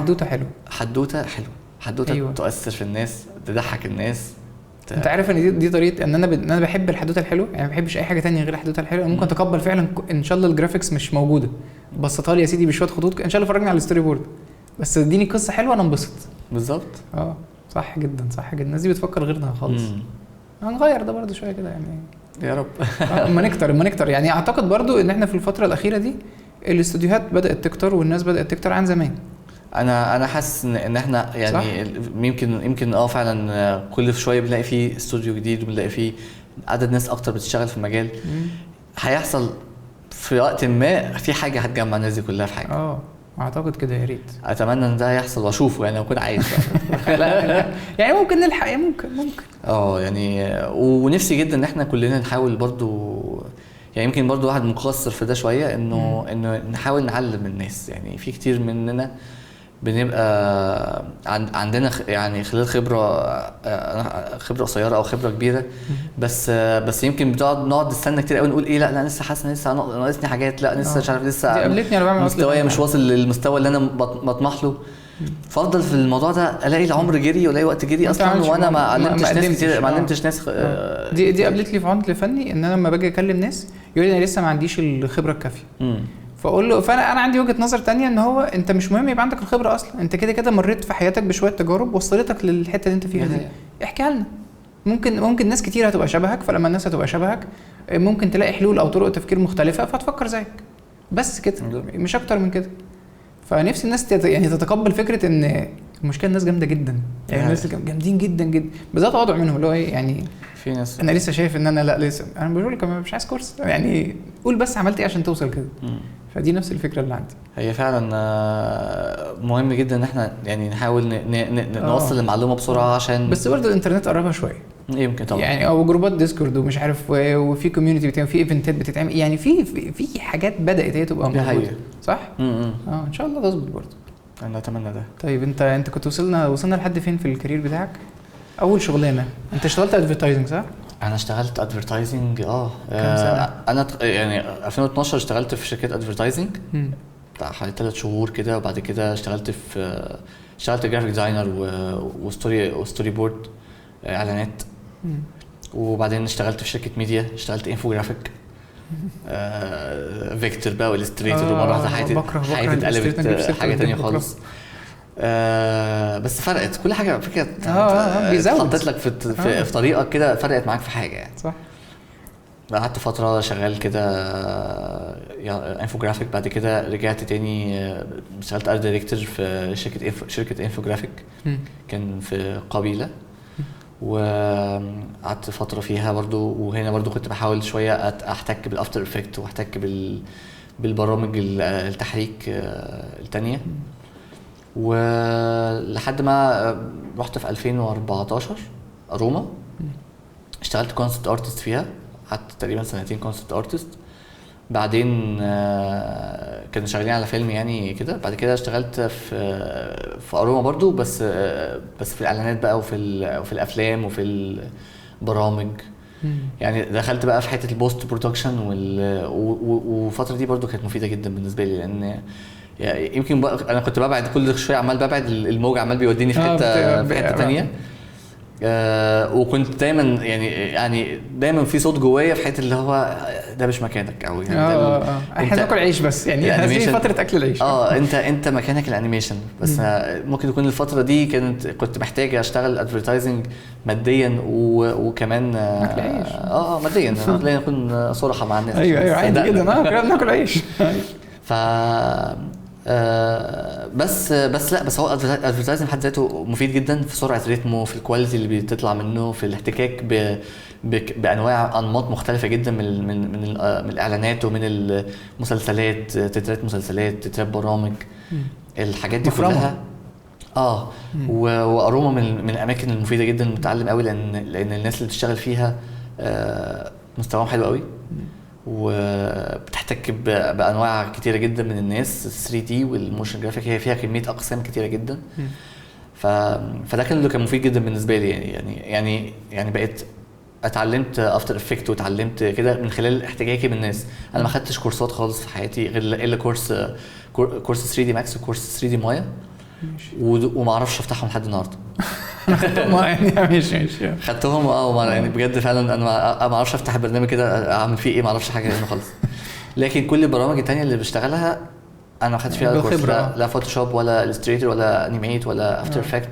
حدوته حلوه تؤثر في الناس تضحك الناس. انت عارف ان دي طريقه ان انا بحب الحدوته الحلوه يعني. ما بحبش اي حاجه تانية غير الحدوته الحلوه. ممكن اتقبل فعلا ان شاء الله الجرافيكس مش موجوده بسطها لي يا سيدي بشويه خطوط ان شاء الله فرجني على الستوري بورد بس اديني قصه حلوه انا انبسط. بالظبط. صح جدا الناس دي بتفكر غيرنا خالص. هنغير ده برضو شويه كده يعني يا رب. اما نكتر يعني. اعتقد برضو ان احنا في الفتره الاخيره دي الاستوديوهات بدات تكتر والناس بدات تكتر عن زمان. انا حاسس ان احنا يعني يمكن فعلا كل شويه بنلاقي فيه استوديو جديد وبنلاقي فيه عدد ناس اكتر بتشتغل في المجال. هيحصل في وقت ما في حاجه هتجمع الناس دي كلها في حاجه. اعتقد كده يا ريت. اتمنى ان ده يحصل واشوفه يعني لو كنت عايز. لا يعني ممكن نلحق ممكن يعني ونفسي جدا ان احنا كلنا نحاول برضو يعني يمكن برضو واحد مقصر في ده شويه، انه نحاول نعلم الناس. يعني في كتير مننا بنبقى عندنا يعني خلال خبره قصيره او خبره كبيره، بس يمكن نقعد نستنى كتير قوي نقول ايه، لا انا لسه حاسس ان لسه ناقصني حاجات، لا لسه مش عارف، لسه قابلتني انا بعمل مستواي مش واصل للمستوى اللي انا بطمح له. فافضل في الموضوع ده الاقي العمر جري والاقي وقت جري اصلا، وانا ما علمتش ناس كتير، ما علمتش ناس. دي قابلت لي في عمل الفني ان انا لما باجي اكلم ناس يقول لي انا لسه ما عنديش الخبره الكافيه. فاقول له فانا عندي وجهه نظر تانية، ان هو انت مش مهم يبقى عندك الخبره اصلا، انت كده كده مريت في حياتك بشويه تجارب وصلتك للحته اللي انت فيها دي. احكيها لنا. ممكن ناس كتير هتبقى شبهك، فلما الناس هتبقى شبهك ممكن تلاقي حلول او طرق تفكير مختلفه فتفكر زيك، بس كده مش اكتر من كده. فنفسي الناس يعني تتقبل فكره ان المشكله الناس جامده جدا، يعني الناس جامدين جدا جدا، بالذات وضع منهم اللي هو ايه يعني. في ناس انا لسه شايف ان انا لا لسه انا بقول لك مش عايز كورس، يعني قول بس عملت ايه عشان توصل كده. فدي نفس الفكره اللي عندي. هي فعلا مهم جدا ان احنا يعني نحاول نوصل المعلومه بسرعه، عشان بس برضه الانترنت قربها شويه يمكن طبعا، يعني او جروبات ديسكورد ومش عارف، وفي كوميونتي بتعمل، في ايفنتات بتتعمل، يعني في حاجات بدات هي تبقى موجوده، صح. ان شاء الله تظبط برضه، انا اتمنى ده. طيب انت كنت وصلنا لحد فين في الكارير بتاعك؟ اول شغلانه انت اشتغلت ادفرتايزنج صح؟ انا اشتغلت ادفرتايزنج انا يعني 2012 اشتغلت في شركه ادفرتايزنج بتاع حوالي 3 شهور كده، وبعد كده اشتغلت جرافيك ديزاينر وستوري بورد اعلانات. وبعدين اشتغلت في شركه ميديا، اشتغلت انفوجرافيك فيكتور بقى والستريتور، ومره واحده حياتي اتقلبت حاجه تانية خالص. بس فرقت كل حاجه، فكره حطيت لك في طريقك كده، فرقت معاك في حاجه يعني، صح. قعدت فتره شغال كده انفوجرافيك، بعد كده رجعت تاني اشتغلت ارت دايركتور في شركه انفوجرافيك كان في قبيله، وقعدت فتره فيها برضو. وهنا برضو كنت بحاول شويه احتك بالافتر افكت واحتك بالبرامج التحريك التانية. ولحد ما رحت في 2014 روما، اشتغلت كونسبت ارتست فيها، قعدت تقريبا 2 سنين كونسبت ارتست. بعدين كانوا شغالين على فيلم يعني كده. بعد كده اشتغلت في اروما برضو، بس في الاعلانات بقى وفي الافلام وفي البرامج. يعني دخلت بقى في حته البوست برودكشن والفتره دي برضو كانت مفيده جدا بالنسبه لي، لان يعني يمكن انا كنت ببعد كل شويه، عمال ببعد، الموج عمال بيوديني في حته تانية. وكنت دايما يعني دايما في صوت جوايا في حته اللي هو ده مش مكانك، او يعني احنا ناكل عيش بس، يعني هذه فتره اكل العيش. انت مكانك الانيميشن بس. ممكن تكون الفتره دي كنت محتاج اشتغل ادفرتايزنج ماديا وكمان اكل عيش. ماديا خلينا نكون صراحه مع الناس. ايوه عادي جدا، كنا بناكل عيش. ف بس هو الادفرتايزنج بحد ذاته مفيد جدا في سرعه رتمه، في الكواليتي اللي بتطلع منه، في الاحتكاك بانواع انماط مختلفه جدا من الاعلانات ومن المسلسلات، تترات مسلسلات، تترات برامج، الحاجات دي كلها. واروما من الاماكن المفيده جدا، متعلم قوي، لان الناس اللي بتشتغل فيها مستواهم حلو قوي، وبتحتك بانواع كتيره جدا من الناس. 3D والموشن جرافيك هي فيها كميه اقسام كتيره جدا. فده كان مفيد جدا بالنسبه لي، يعني بقيت اتعلمت افتر افكت واتعلمت كده من خلال احتكاكي بالناس. انا ما خدتش كورسات خالص في حياتي غير كورس 3 دي ماكس وكورس 3 دي مايا، وما اعرفش افتحهم لحد النهارده. ماشي خدتهم يعني بجد فعلا انا ما اعرفش افتح برنامج كده اعمل فيه ايه، ما اعرفش حاجه منه خالص. لكن كل البرامج التانية اللي بشتغلها انا ما خدتش فيها كورس، لا فوتوشوب ولا الستريتور ولا انيميت ولا افتر افكت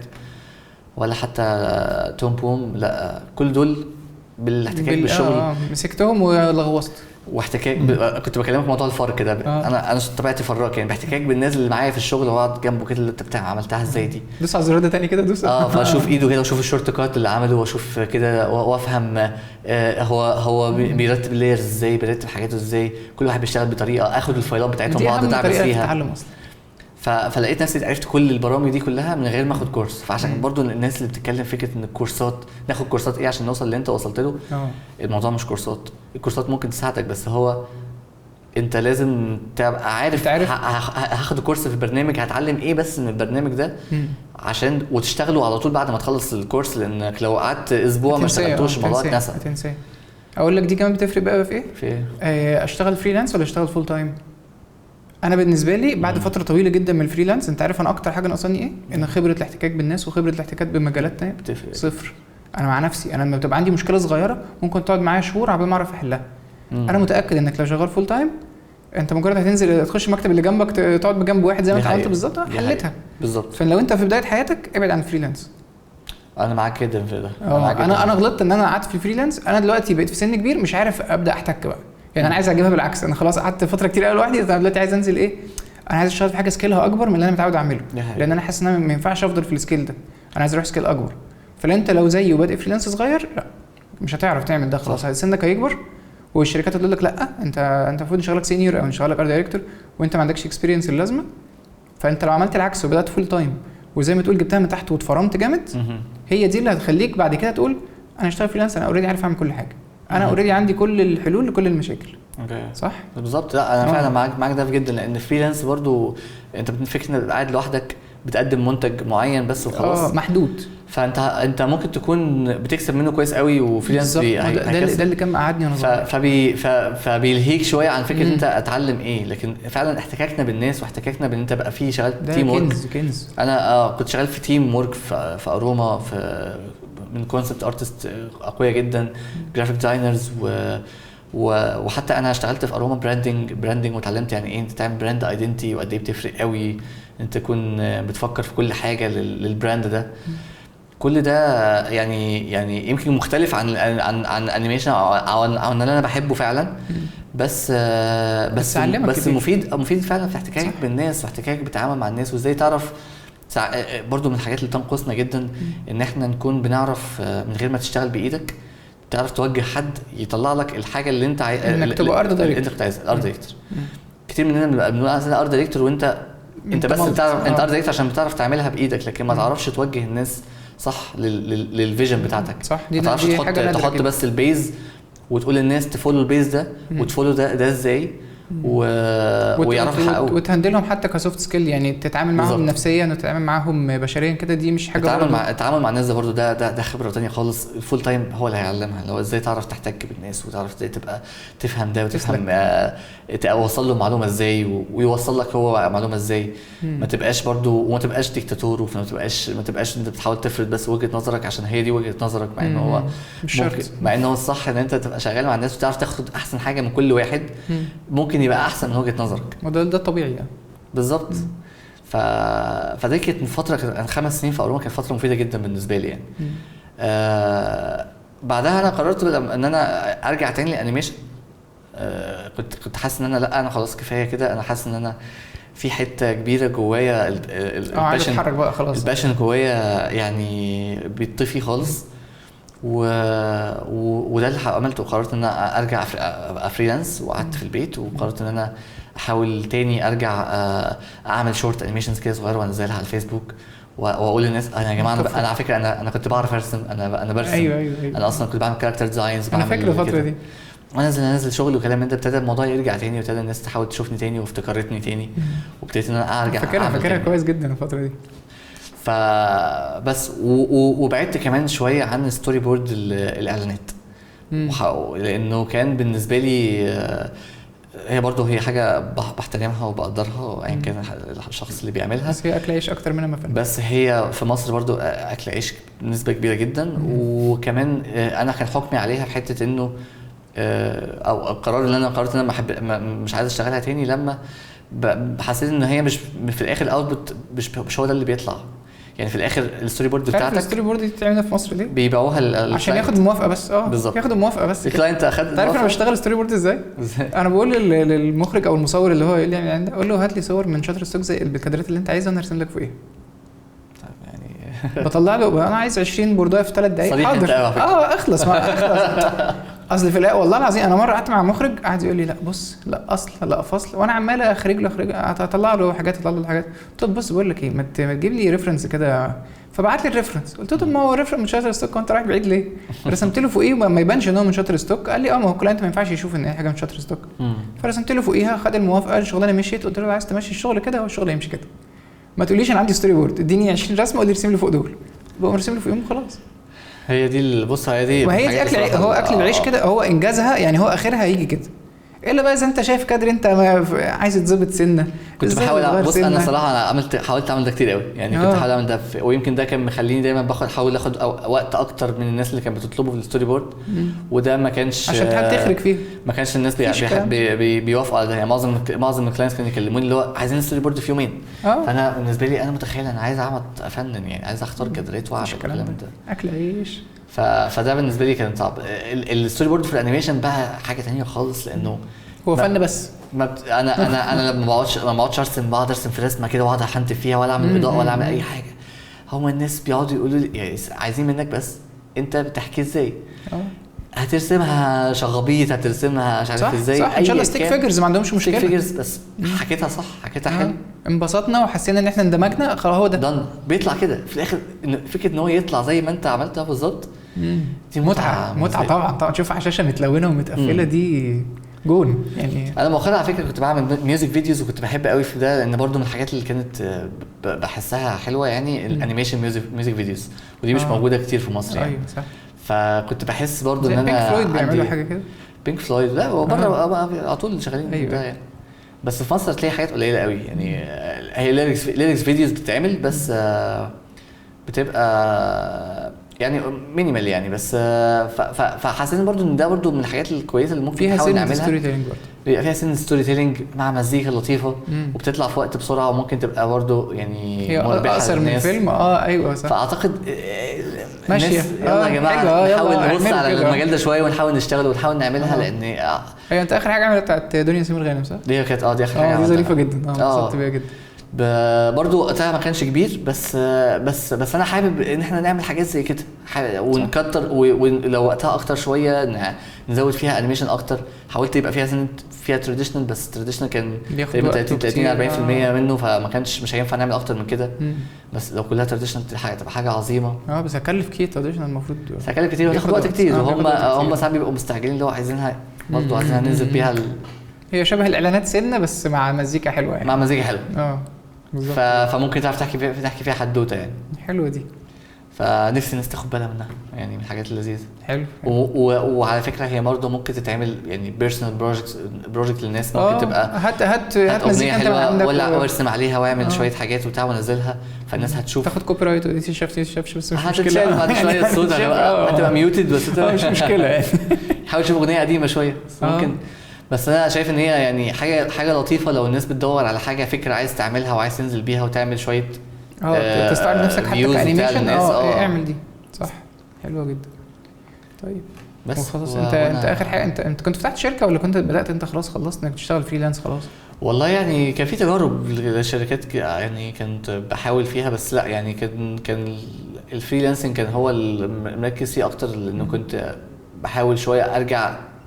ولا حتى توم بوم، لا كل دول بالاحتكاك بالشغل مسكتهم ولغوصت واحتكاك كنت بكلمك موضوع الفرق كده. انا طبيعتي فراك، يعني باحتكاك بالناس اللي معايا في الشغل، واقعد جنبه كده اللي انت عملتها ازاي دي، دوس على الزرار ده تاني كده، دوس فاشوف ايده كده واشوف الشورت كات اللي عمله واشوف كده وافهم هو بيرتب اللايرز ازاي، بيرتب حاجاته ازاي، كل واحد بيشتغل بطريقه، اخد الفايلات بتاعتهم واقعد ادعبس فيها. تتعلم اصلا. فلقيت نفسي عرفت كل البرامج دي كلها من غير ما اخد كورس. فعشان برضو الناس اللي بتتكلم فكره ان الكورسات ناخد كورسات ايه عشان نوصل اللي انت وصلت له، الموضوع مش كورسات. الكورسات ممكن تساعدك، بس هو انت لازم تبقى عارف هاخد كورس في برنامج هتعلم ايه بس من البرنامج ده عشان وتشتغلوا على طول بعد ما تخلص الكورس، لانك لو قعدت اسبوع ما اشتغلتوش الموضوع اتنسى. اقول لك دي كمان بتفرق بقى في ايه؟ في ايه؟ اشتغل فريلانس ولا اشتغل فول تايم؟ انا بالنسبه لي بعد فتره طويله جدا من الفريلانس، انت عارف انا اكتر حاجه ناقصاني ايه؟ ان خبره الاحتكاك بالناس وخبره الاحتكاك بمجالات تانية صفر. انا مع نفسي انا لما بتبقى عندي مشكله صغيره ممكن تقعد معايا شهور عبال ما اعرف احلها. انا متاكد انك لو شغال فول تايم انت مجرد هتنزل تخش المكتب اللي جنبك تقعد بجنب واحد زي ما انت عملت بالظبط حلتها بالظبط. فلو انت في بدايه حياتك ابعد عن الفريلانس. انا معاك كده في ده. انا غلطت ان انا قعدت في الفريلانس. انا دلوقتي بقيت في سن كبير مش عارف ابدا احتك بقى، يعني انا عايز اجيبها بالعكس. انا خلاص قعدت فتره كتير قوي لوحدي، انا دلوقتي عايز انزل ايه، انا عايز اشتغل في حاجه سكيلها اكبر من اللي انا متعود اعمله، لان انا حاسس ان انا ما ينفعش افضل في السكيل ده، انا عايز اروح سكيل اكبر. فانت لو زيي وبادئ فريلانس صغير لا مش هتعرف تعمل ده، خلاص سنك هيكبر والشركات هتقول لك لا انت المفروض نشغلك سينيور او نشغلك ارت دايركتور وانت ما عندكش اكسبيرينس اللازمه. فانت لو عملت العكس وبدات فول تايم وزي ما تقول جبتها من تحت واتفرمت جامد، هي دي اللي هتخليك بعد كده تقول انا اشتغل فريلانس، انا اوريدي عارف اعمل كل حاجه، انا اوريدي عندي كل الحلول لكل المشاكل. صح بالظبط. لا انا فعلا معاك ده جدا، لان الفريلانس برضو انت بتفكر انك قاعد لوحدك بتقدم منتج معين بس وخلاص محدود. فانت ممكن تكون بتكسب منه كويس قوي وفريلانس ده اللي كان مقعدني وانا صغير. فبيلهيك شويه عن فكره انت اتعلم ايه. لكن فعلا احتكاكنا بالناس واحتكاكنا بان انت بقى فيه شغال تيم ورك. انا كنت شغال في تيم ورك في اروما من كونسبت ارتست اقوياء جدا، جرافيك ديزاينرز وحتى انا اشتغلت في اروما براندنج وتعلمت يعني ايه انت تعمل براند ايدنتي وقد ايه بتفرق قوي انت تكون بتفكر في كل حاجه للبراند ده. كل ده يعني يمكن مختلف عن انيميشن او ان انا بحبه فعلا، بس مفيد فعلا في احتكاك بالناس واحتكاك بالتعامل مع الناس وازاي تعرف. برضو من الحاجات اللي تنقصنا جدا ان احنا نكون بنعرف من غير ما تشتغل بايدك تعرف توجه حد يطلع لك الحاجه اللي انت انك تبقى ارت دايركتور. انت كنت عايز ارت دايركتور. كتير مننا بنبقى بنقول انا ارت دايركتور وانت بس بتعرف انت ارت دايركتور عشان بتعرف تعملها بايدك، لكن ما تعرفش توجه الناس صح للفيجن بتاعتك. صح. ما تعرفش تحط بس البيز وتقول للناس تفولو البيز ده وتفولو ده ازاي ويعرفوا يحققوا وتهندلهم حتى كسوفت سكيل، يعني تتعامل معاهم نفسيا وتتعامل معاهم بشريا كده. دي مش حاجه التعامل مع الناس ده برضو ده خبره تانية خالص. الفول تايم هو اللي هيعلمها، لو ازاي تعرف تحتك بالناس وتعرف ازاي تبقى تفهم ده وتفهم توصل له معلومه ازاي ويوصل لك هو معلومه ازاي. ما تبقاش برضو وما تبقاش ديكتاتور وما تبقاش انت بتحاول تفرض بس وجهه نظرك عشان هي دي وجهه نظرك، مع ان هو مع ان هو الصح ان انت تبقى شغال مع الناس وتعرف تاخد احسن حاجه من كل واحد. ممكن يبقى احسن من وجهه نظرك وده طبيعي يعني. بالظبط. فدي كانت من فتره 5 سنين في اروما، كانت فتره مفيده جدا بالنسبه لي يعني. بعدها انا قررت ان انا ارجع تاني للانيميشن. كنت حاسس ان انا لا انا خلاص كفايه كده، انا حاسس ان انا في حته كبيره جوايا الباشن اتحرك بقى خلاص، الباشن جوايا يعني بيطفي خالص. وده اللي عملته، قررت ان انا ارجع ابقى فريلانس وقعدت في البيت وقررت ان انا احاول تاني ارجع اعمل شورت انيميشنز كده صغيره وانزلها على الفيسبوك واقول للناس انا يا جماعه انا على فكره انا كنت بعرف ارسم، انا برسم. أيوة. انا اصلا كنت بعمل كاركتر ديزاينز انا فاكر الفتره دي انزل شغل وكلام من ده. ابتدى الموضوع يرجع تاني وابتدى الناس تحاول تشوفني تاني وافتكرتني تاني وابتديت ان انا ارجع فاكرها كويس جدا الفتره دي. فبس وبعدت كمان شويه عن ستوري بورد الاعلانات لانه كان بالنسبه لي هي برضه هي حاجه بحترمها وبقدرها ايا كان الشخص اللي بيعملها، بس هي اكل عيش اكتر منها فن. بس هي في مصر برضه اكل عيش بنسبه كبيره جدا. وكمان انا كان حكمي عليها في حته انه او القرار اللي انا قررت ان انا مش عايز اشتغلها تاني لما حسيت ان هي مش في الاخر الاوتبوت مش هو ده اللي بيطلع. يعني في الاخر الستوري بورد بتاعتك الستوري بورد دي بتعملها في مصر ليه؟ بيبيعوها عشان ياخد الموافقه بس. بالظبط ياخد الموافقه بس. الكلاينت اخد. تعرف انا بشتغل ستوري بورد ازاي؟ انا بقول للمخرج او المصور اللي هو يقول لي يعني اقول له هات لي صور من شاتر ستوك زي الكادرات اللي انت عايزها وانا ارسم لك فوقيها. يعني بطلع له انا عايز 20 بوردايه في 3 دقايق. حاضر. اخلص اصل في والله العظيم انا مره قعدت مع مخرج قعد يقول لي لا بص لا اصل لا فصل، وانا عمال اخرج له اطلع له حاجات قلت له بص بقول لك ايه ما تجيب لي ريفرنس كده، فبعت لي الريفرنس قلت له ما هو ريفرنس من شاتر ستوك وانت رايح بعيد ليه؟ رسمت له فوقيه ما يبانش ان هو من شاتر ستوك، قال لي ما هو كلاينت ما ينفعش يشوف ان اي حاجه من شاتر ستوك. فرسمت له فوقيها، خد الموافقه، الشغلانه مشيت، قلت له عايز تمشي الشغل كده والشغل يمشي كده، ما تقوليش انا عندي ستوري بورد، اديني 20 رسمه قول لي ارسم لي فوق دول، بقوم ارسم له فوقيهم خلاص. هي دي بص هي دي وهي دي اكل هو اكل العيش كده، هو انجازها يعني، هو اخرها هيجي كده. الا بقى اذا انت شايف كادر انت عايز تظبط سنه. كنت بحاول بص انا صراحه انا حاولت اعمل ده كتير قوي يعني. كنت بحاول اعمل ده ويمكن ده كان مخليني دايما احاول اخد وقت اكتر من الناس اللي كانت بتطلبه في الستوري بورد، وده ما كانش عشان تحاول تخرج فيه، ما كانش الناس بيوافقوا على ده يعني. معظم الكلاينتس كانوا يكلموني اللي هو عايزين الستوري بورد في يومين. فانا بالنسبه لي انا متخيل انا عايز اعمل افنن يعني، عايز اختار كادرات واعمل الكلام ده اكل عيش. فده بالنسبه لي كان صعب. الستوري بورد في الانيميشن بقى حاجه ثانيه خالص، لانه هو فن بس. انا لما بقعدش ارسم، بقعد ارسم في رسمه كده واقعد احنتف فيها ولا اعمل اضاءه ولا اعمل اي حاجه. هما الناس بيقعدوا يقولوا لي يعني عايزين منك بس انت بتحكي ازاي، هترسمها شغبيط، هترسمها مش عارف ازاي، صح ان شاء الله ستيك فيجرز ما عندهمش مشكله، ستيك فيجرز بس حكيتها صح، حكيتها حلو، انبسطنا وحسينا ان احنا اندمجنا خلاص. هو ده بيطلع كده في الاخر، فكره ان هو يطلع زي ما انت عملتها بالظبط. دي متعه طبعا تشوف شاشه متلونه ومتقفله دي جون يعني. انا مؤخرا على فكره كنت بعمل ميوزك فيديوز وكنت بحب قوي في ده، لان برضو من الحاجات اللي كانت بحسها حلوه يعني الانيميشن ميوزك فيديوز، ودي مش موجوده كتير في مصر يعني. ايوه صح. فكنت بحس برضو ان انا بينك فلويد بيعملوا حاجه كده. بينك فلويد لا هو بره على طول شغالين ده يعني. بس في مصر تلاقي حاجات قليله قوي يعني. هي ليركس فيديوز بتتعمل بس بتبقى يعني مينيمال يعني. بس فحاسين برضو ان ده برضو من الحاجات الكويسه اللي ممكن نحاول نعملها. فيها ستوري تيلينج برضو، بيبقى فيها سن ستوري تيلينج مع مزيكا لطيفه وبتطلع في وقت بسرعه، وممكن تبقى برضو يعني مربحه اكثر من فيلم. ايوه صح. فاعتقد ماشيه يلا يا جماعه نحاول نبص على المجال ده شويه ونحاول نشتغل ونحاول نعملها. لان هي انت اخر حاجه عملتها بتاعت دنيا سمير غانم صح؟ دي كانت دي اخر حاجه دي ظريفه جدا. انبسطت بيها جدا. برضو وقتها ما كانش كبير بس انا حابب ان احنا نعمل حاجات زي كده ونكتر ولو وقتها اكتر شويه نزود فيها انيميشن اكتر. حاولت يبقى فيها تراديشنال، بس تراديشنال كان تقريبا 30-40% منه، فما كانش مش هينفع نعمل اكتر من كده. بس لو كلها تراديشنال تبقى حاجه عظيمه. بس هكلف كتير تراديشنال، المفروض هكلف كتير وتاخد وقت كتير. هم ساعات بيبقوا مستعجلين اللي هو عايزينها برضو عايزينها ننزل بيها هي شبه الاعلانات سنه بس مع مزيكا حلوه يعني. مع مزيكا حلوه فممكن تعرف تحكي فيها حدوته يعني حلوه دي. فنفسي الناس تاخد بالها منها يعني، من الحاجات اللذيذه. حلو. وعلى فكره هي برضه ممكن تتعمل يعني بيرسونال بروجكت للناس. ممكن تبقى هات مزيكا انت عندك ولا ارسم عليها واعمل شويه حاجات وبتاع ونزلها، فالناس هتشوف. تاخد كوبي رايت ودي شافش بس مش مشكله. بعد شويه الصوت هتبقى ميوتد بس مش مشكله يعني. حاول تشوف اغنيه قديمه شويه ممكن. بس انا شايف ان هي يعني حاجه لطيفه لو الناس بتدور على حاجه فكره عايز تعملها وعايز تنزل بيها وتعمل شويه تستعرض نفسك حتى كانيميشن. اعمل دي صح، حلوه جدا. طيب بس خلاص. انت اخر حاجه انت كنت فتحت شركه ولا كنت بدات انت خلاص خلصت انك تشتغل فريلانس خلاص؟ والله يعني كان في تجارب للشركات يعني كنت بحاول فيها، بس لا يعني كان الفريلانسنج كان هو المركز فيه اكتر، لانه كنت بحاول شويه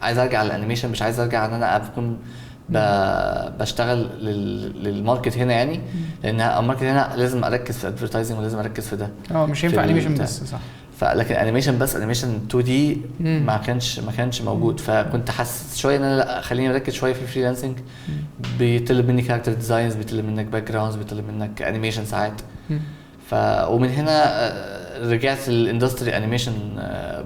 عايز ارجع للانيميشن، مش عايز ارجع ان انا اكون بشتغل للماركت هنا يعني. لان الماركت هنا لازم اركز في الادفيرتايزنج ولازم اركز في ده. مش ينفع انيميشن بس صح. فلكن انيميشن بس انيميشن 2 دي ما كانش موجود. فكنت حاسس شويه ان انا لا خليني اركز شويه في الفريلانسنج. بيطلب مني كاركتر ديزاينز، بيطلب منك باك جراوندز، بيطلب منك انيميشن ساعات. ومن هنا رجعت الاندستري انيميشن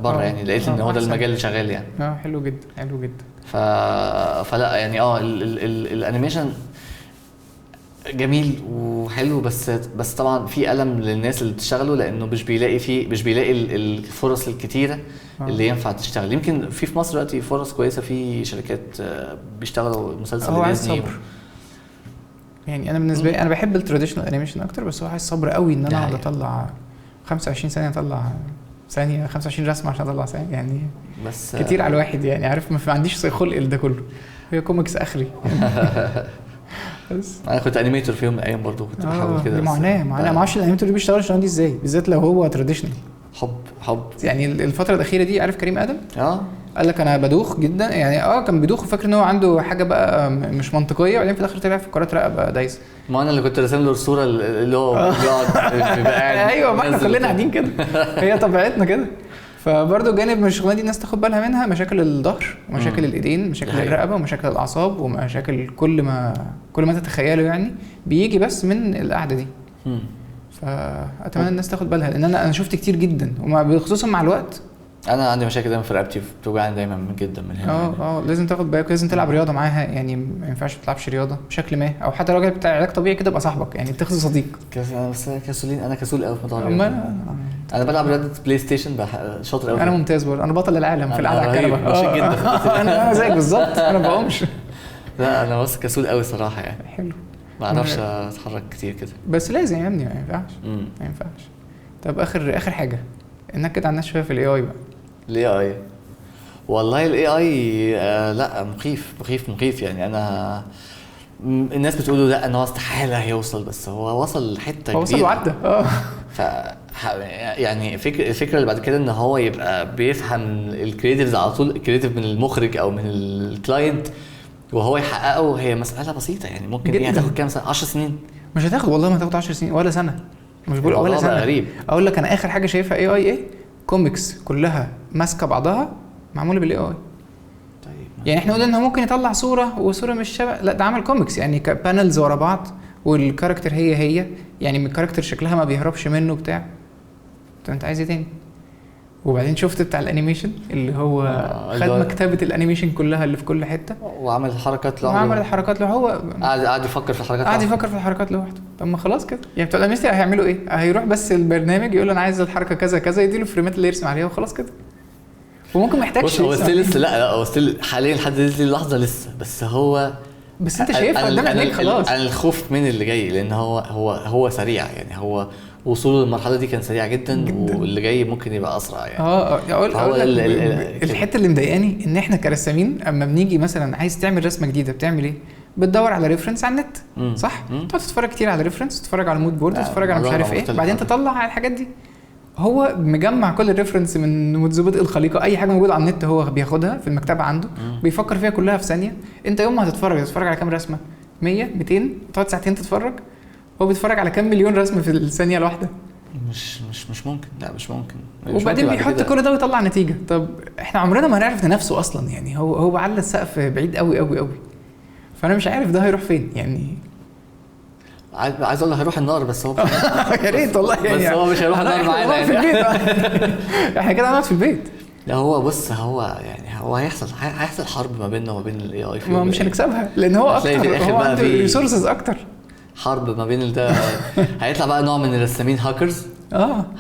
بره يعني. لقيت ان هو ده المجال اللي شغال يعني. حلو جدا حلو جدا. فلا يعني الانيميشن جميل وحلو، بس طبعا في ألم للناس اللي بتشتغلوا، لانه مش بيلاقي الفرص الكتيره اللي ينفع تشتغل. يمكن في مصر دلوقتي فرص كويسه في شركات بيشتغلوا مسلسل ديزني يعني. انا بالنسبه لي انا بحب التراديشنال انيميشن اكتر، بس هو عايز صبر قوي ان انا اقعد اطلع 25 ثانيه اطلع ثانيه 25 رسمه عشان اطلع ثانيه يعني. بس كتير على الواحد يعني، عارف ما عنديش خلق لده كله. هي كوميكس اخري بس انا كنت انيميتور في يوم من الايام برضو، كنت بحاول كده. معاناه ما اعرفش الانيميتور اللي بيشتغل الشغلانه دي ازاي، بالذات لو هو تراديشنال. حب يعني الفتره الاخيره دي. عارف كريم ادم؟ قال لك انا بدوخ جدا يعني. كان بيدوخ وفاكر ان هو عنده حاجه بقى مش منطقيه، وبعدين في الاخر طلع فقرات رقبه دايسه. ما انا اللي كنت راسم له الصوره اللي هو بيقعد بيبقى قاعد. ايوه، ما احنا كلنا قاعدين كده، هي طبيعتنا كده. فبرضه جانب من الشغلانه دي الناس تاخد بالها منها، مشاكل الظهر ومشاكل الايدين، مشاكل الرقبه ومشاكل الاعصاب ومشاكل كل ما تتخيله يعني بيجي بس من القعده دي. فاتمنى الناس تاخد بالها، لان انا شفت كتير جدا وخصوصا مع الوقت. انا عندي مشاكل دايما في رقبتي، بتوجعني دايما جدا من هنا. لازم تاخد بالك، لازم تلعب رياضه معاها يعني. ما ينفعش ما تلعبش رياضه بشكل ما، او حتى راجل بتاع علاج طبيعي كده يبقى صاحبك يعني، تاخد صديق. بس انا كسول قوي في موضوع انا بلعب رياضه بلاي ستيشن شاطر قوي. انا ممتاز برضه، انا بطل العالم في القعده على الكنبه. ماشي جدا. انا زيك بالظبط، انا ما بقومش. لا انا بس كسول قوي صراحه يعني. حلو. ما اعرفش اتحرك كتير كده، بس لازم يا ابني، ما ينفعش. طب اخر حاجه ننكد على الناس شويه في الاي اي بقى. الاي اي والله الاي اي لا مخيف يعني. انا الناس بتقولوا لا ان هو استحاله هيوصل، بس هو وصل لحته كبيره، هو وصل وعدى. ف يعني الفكره اللي بعد كده ان هو يبقى بيفهم الكرييتيفز على طول، الكرييتيف من المخرج او من الكلاينت، وهو يحققه. هي مساله بسيطه يعني، ممكن ايه هتاخد كام سنه؟ 10 سنين؟ مش هتاخد والله، ما هتاخد 10 سنين ولا سنه. مش بقول ولا سنه. غريب. اقول لك انا اخر حاجه شايفها اي اي ايه، كوميكس كلها ماسكه بعضها معموله بالاي اي. طيب يعني احنا قلنا انه ممكن يطلع صوره وصوره مش شبه، لا ده عمل كوميكس يعني بانلز ورا بعض، والكاركتر هي يعني من الكاركتر شكلها ما بيهربش منه بتاع. طب انت عايز ايه تاني؟ وبعدين شفت بتاع الانيميشن اللي هو خد مكتبه الانيميشن كلها اللي في كل حته، وعمل الحركات لوحده. هو قاعد يفكر في الحركات لوحده. طب ما خلاص كده يعني. بتوع الانيميشن هيعملوا ايه؟ هيروح بس البرنامج يقول له انا عايز الحركه كذا كذا، يديله الفريمات اللي يرسم عليها وخلاص كده. وممكن محتاجش. هو لسه لا هو حاليا لحد دي اللحظه لسه، بس انت شايفها قدام عينيك خلاص. انا الخوف من اللي جاي، لان هو سريع يعني. هو وصوله للمرحله دي كان سريع جدا. واللي جاي ممكن يبقى اسرع يعني. اقول الحته اللي مضايقاني ان احنا كرسامين اما بنيجي مثلا عايز تعمل رسمه جديده بتعمل ايه؟ بتدور على ريفرنس على النت، صح؟ تقعد تتفرج كتير على ريفرنس، تتفرج على مود بورد، تتفرج على مش عارف ايه، بعدين تطلع على الحاجات دي. هو مجمع كل الريفرنس من منذ بدء الخليقه، اي حاجه موجوده على النت هو بياخدها في المكتبه عنده، بيفكر فيها كلها في ثانيه. انت يوم ما هتتفرج على كام رسمه؟ 100 200 تقعد ساعتين تتفرج، هو بيتفرج على كام مليون رسمه في الثانيه الواحده. مش ممكن. لا مش ممكن. وبعدين بيحط كل ده ويطلع نتيجه. طب احنا عمرنا ما هنعرف ننافسه اصلا يعني. هو على السقف بعيد قوي قوي قوي. فانا مش عارف ده هيروح فين يعني. عايز اقول له هيروح النار، بس هو يا ريت والله يعني. بس هو مش هيروح النار معانا يعني. في البيت احنا كده هنقعد في البيت. لا هو يعني هو هيحصل حرب ما بيننا وما بين الاي اي. ما مش هنكسبها لان هو اكتر، هو عنده ريسورسز اكتر. حرب ما بين ده. هيطلع بقى نوع من الرسامين هاكرز.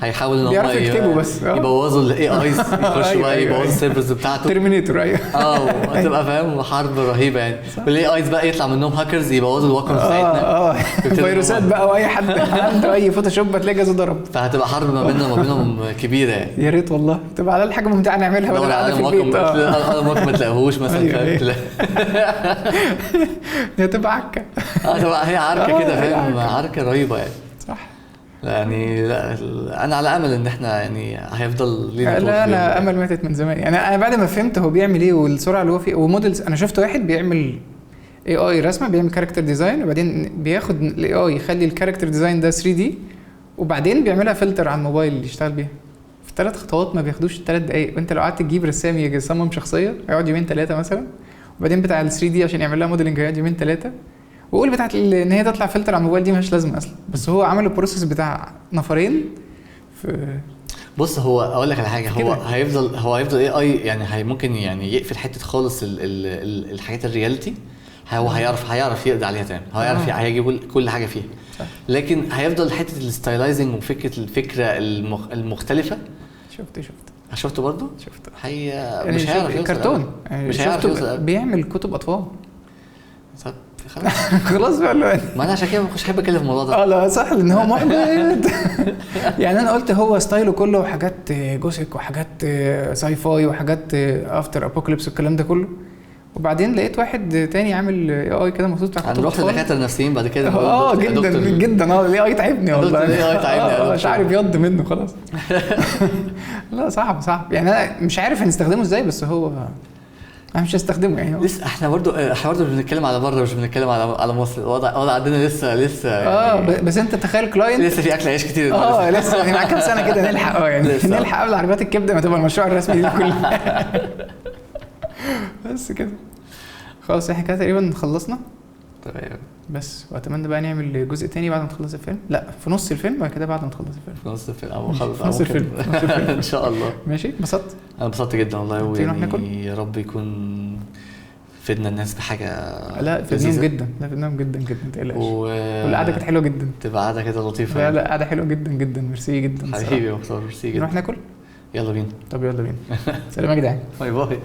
هيحاولوا ان هم يكتبوا بس يبوظوا الاي ايز، يخشوا بقى يبوظوا السيرفرز بتاعته. ترمينيتور. ايوه هتبقى فاهم حرب رهيبه يعني. والاي ايز بقى يطلع منهم هاكرز يبوظوا الواقع بتاعتنا. فيروسات بقى، واي حد عنده اي فوتوشوب هتلاقي جهازه ضرب. فهتبقى حرب ما بيننا وما بينهم كبيره يعني. يا ريت والله تبقى على الحاجه ممتعه نعملها بدل قاعده في البيت. ممكن ما تلاقيهوش مثلا، فاهم؟ هي تبقى عكه. هي عركه كده، فاهم؟ عركه رهيبه يعني. صح يعني. لا انا على امل ان احنا يعني هيفضل لينا. لا انا امل ماتت من زمان يعني. انا بعد ما فهمت هو بيعمل ايه والسرعه اللي هو فيه ومودلز. انا شفت واحد بيعمل اي اي رسمه، بيعمل كاركتر ديزاين، وبعدين بياخد الاي اي يخلي الكاركتر ديزاين ده 3 دي، وبعدين بيعملها فلتر على الموبايل اللي يشتغل بيها في 3 خطوات ما بياخدوش 3 دقايق. وانت لو قعدت تجيب رسام يصمم شخصيه هيقعد يومين 3 مثلا، وبعدين بتاع ال 3 دي عشان يعمل لها موديلنج هيقعد يومين 3. وقول بتاعت ان هي تطلع فلتر على الموبايل دي مش لازم اصلا، بس هو عمل البروسيس بتاع نفرين في. بص هو اقول لك على حاجه، هو هيفضل اي اي يعني. ممكن يعني يقفل حته خالص الحاجات الرياليتي. هو هيعرف يقضي عليها تاني. هو هيعرف هيجيب كل حاجه فيها. لكن هيفضل حته الستايلايزنج الفكره المختلفه. شفته برضه. يعني مش هيعرف يوصل كرتون يعني. مش هيعرف يوصل. بيعمل كتب اطفال. خلاص بقى. ما انا عشان كده مش حابب اتكلم في الموضوع ده. لا صح، لان هو محبط. يعني انا قلت هو ستايله كله حاجات جوسيك وحاجات ساي فاي وحاجات افتر ابوكاليبس والكلام ده كله، وبعدين لقيت واحد تاني عامل اي كده مخصوص بتاع هنروح لدكاتره نفسيين بعد كده. جدا جدا. الاي تعبني والله. الاي تعبني مش عارف يض منه خلاص. لا صعب يعني انا مش عارف هنستخدمه ازاي، بس هو انا مش هستخدمه يعني. لسه احنا برضو بنتكلم على بره، مش بنتكلم على مصر. الوضع عندنا لسه يعني بس انت تخيل كلاينت لسه في اكل عيش كتير. لسه يعني مع كام سنه كده نلحق يعني نلحق قبل عربيات الكبده ما تبقى المشروع الرسمي دي كلها. بس كده خلاص احنا كده تقريبا خلصنا تمام. بس واتمنى بقى نعمل جزء تاني بعد ما نخلص الفيلم. لا في نص الفيلم بعد كده بعد ما نخلص الفيلم. في نص الفيلم او خلص نص الفيلم. ان شاء الله. ماشي اتبسطت. انا انبسطت جدا والله. يا رب يكون فدنا الناس بحاجه. لا فدناهم جدا. لا فدناهم جدا جدا ما تقلقش. والقعده كانت حلوه جدا. تبقى قعده كده لطيفه. لا قعده حلوه جدا جدا. ميرسي جدا حبيبي يا مختار. ميرسي جدا. نروح ناكل. يلا بينا. طب يلا بينا. سلام يا جدعان. باي باي.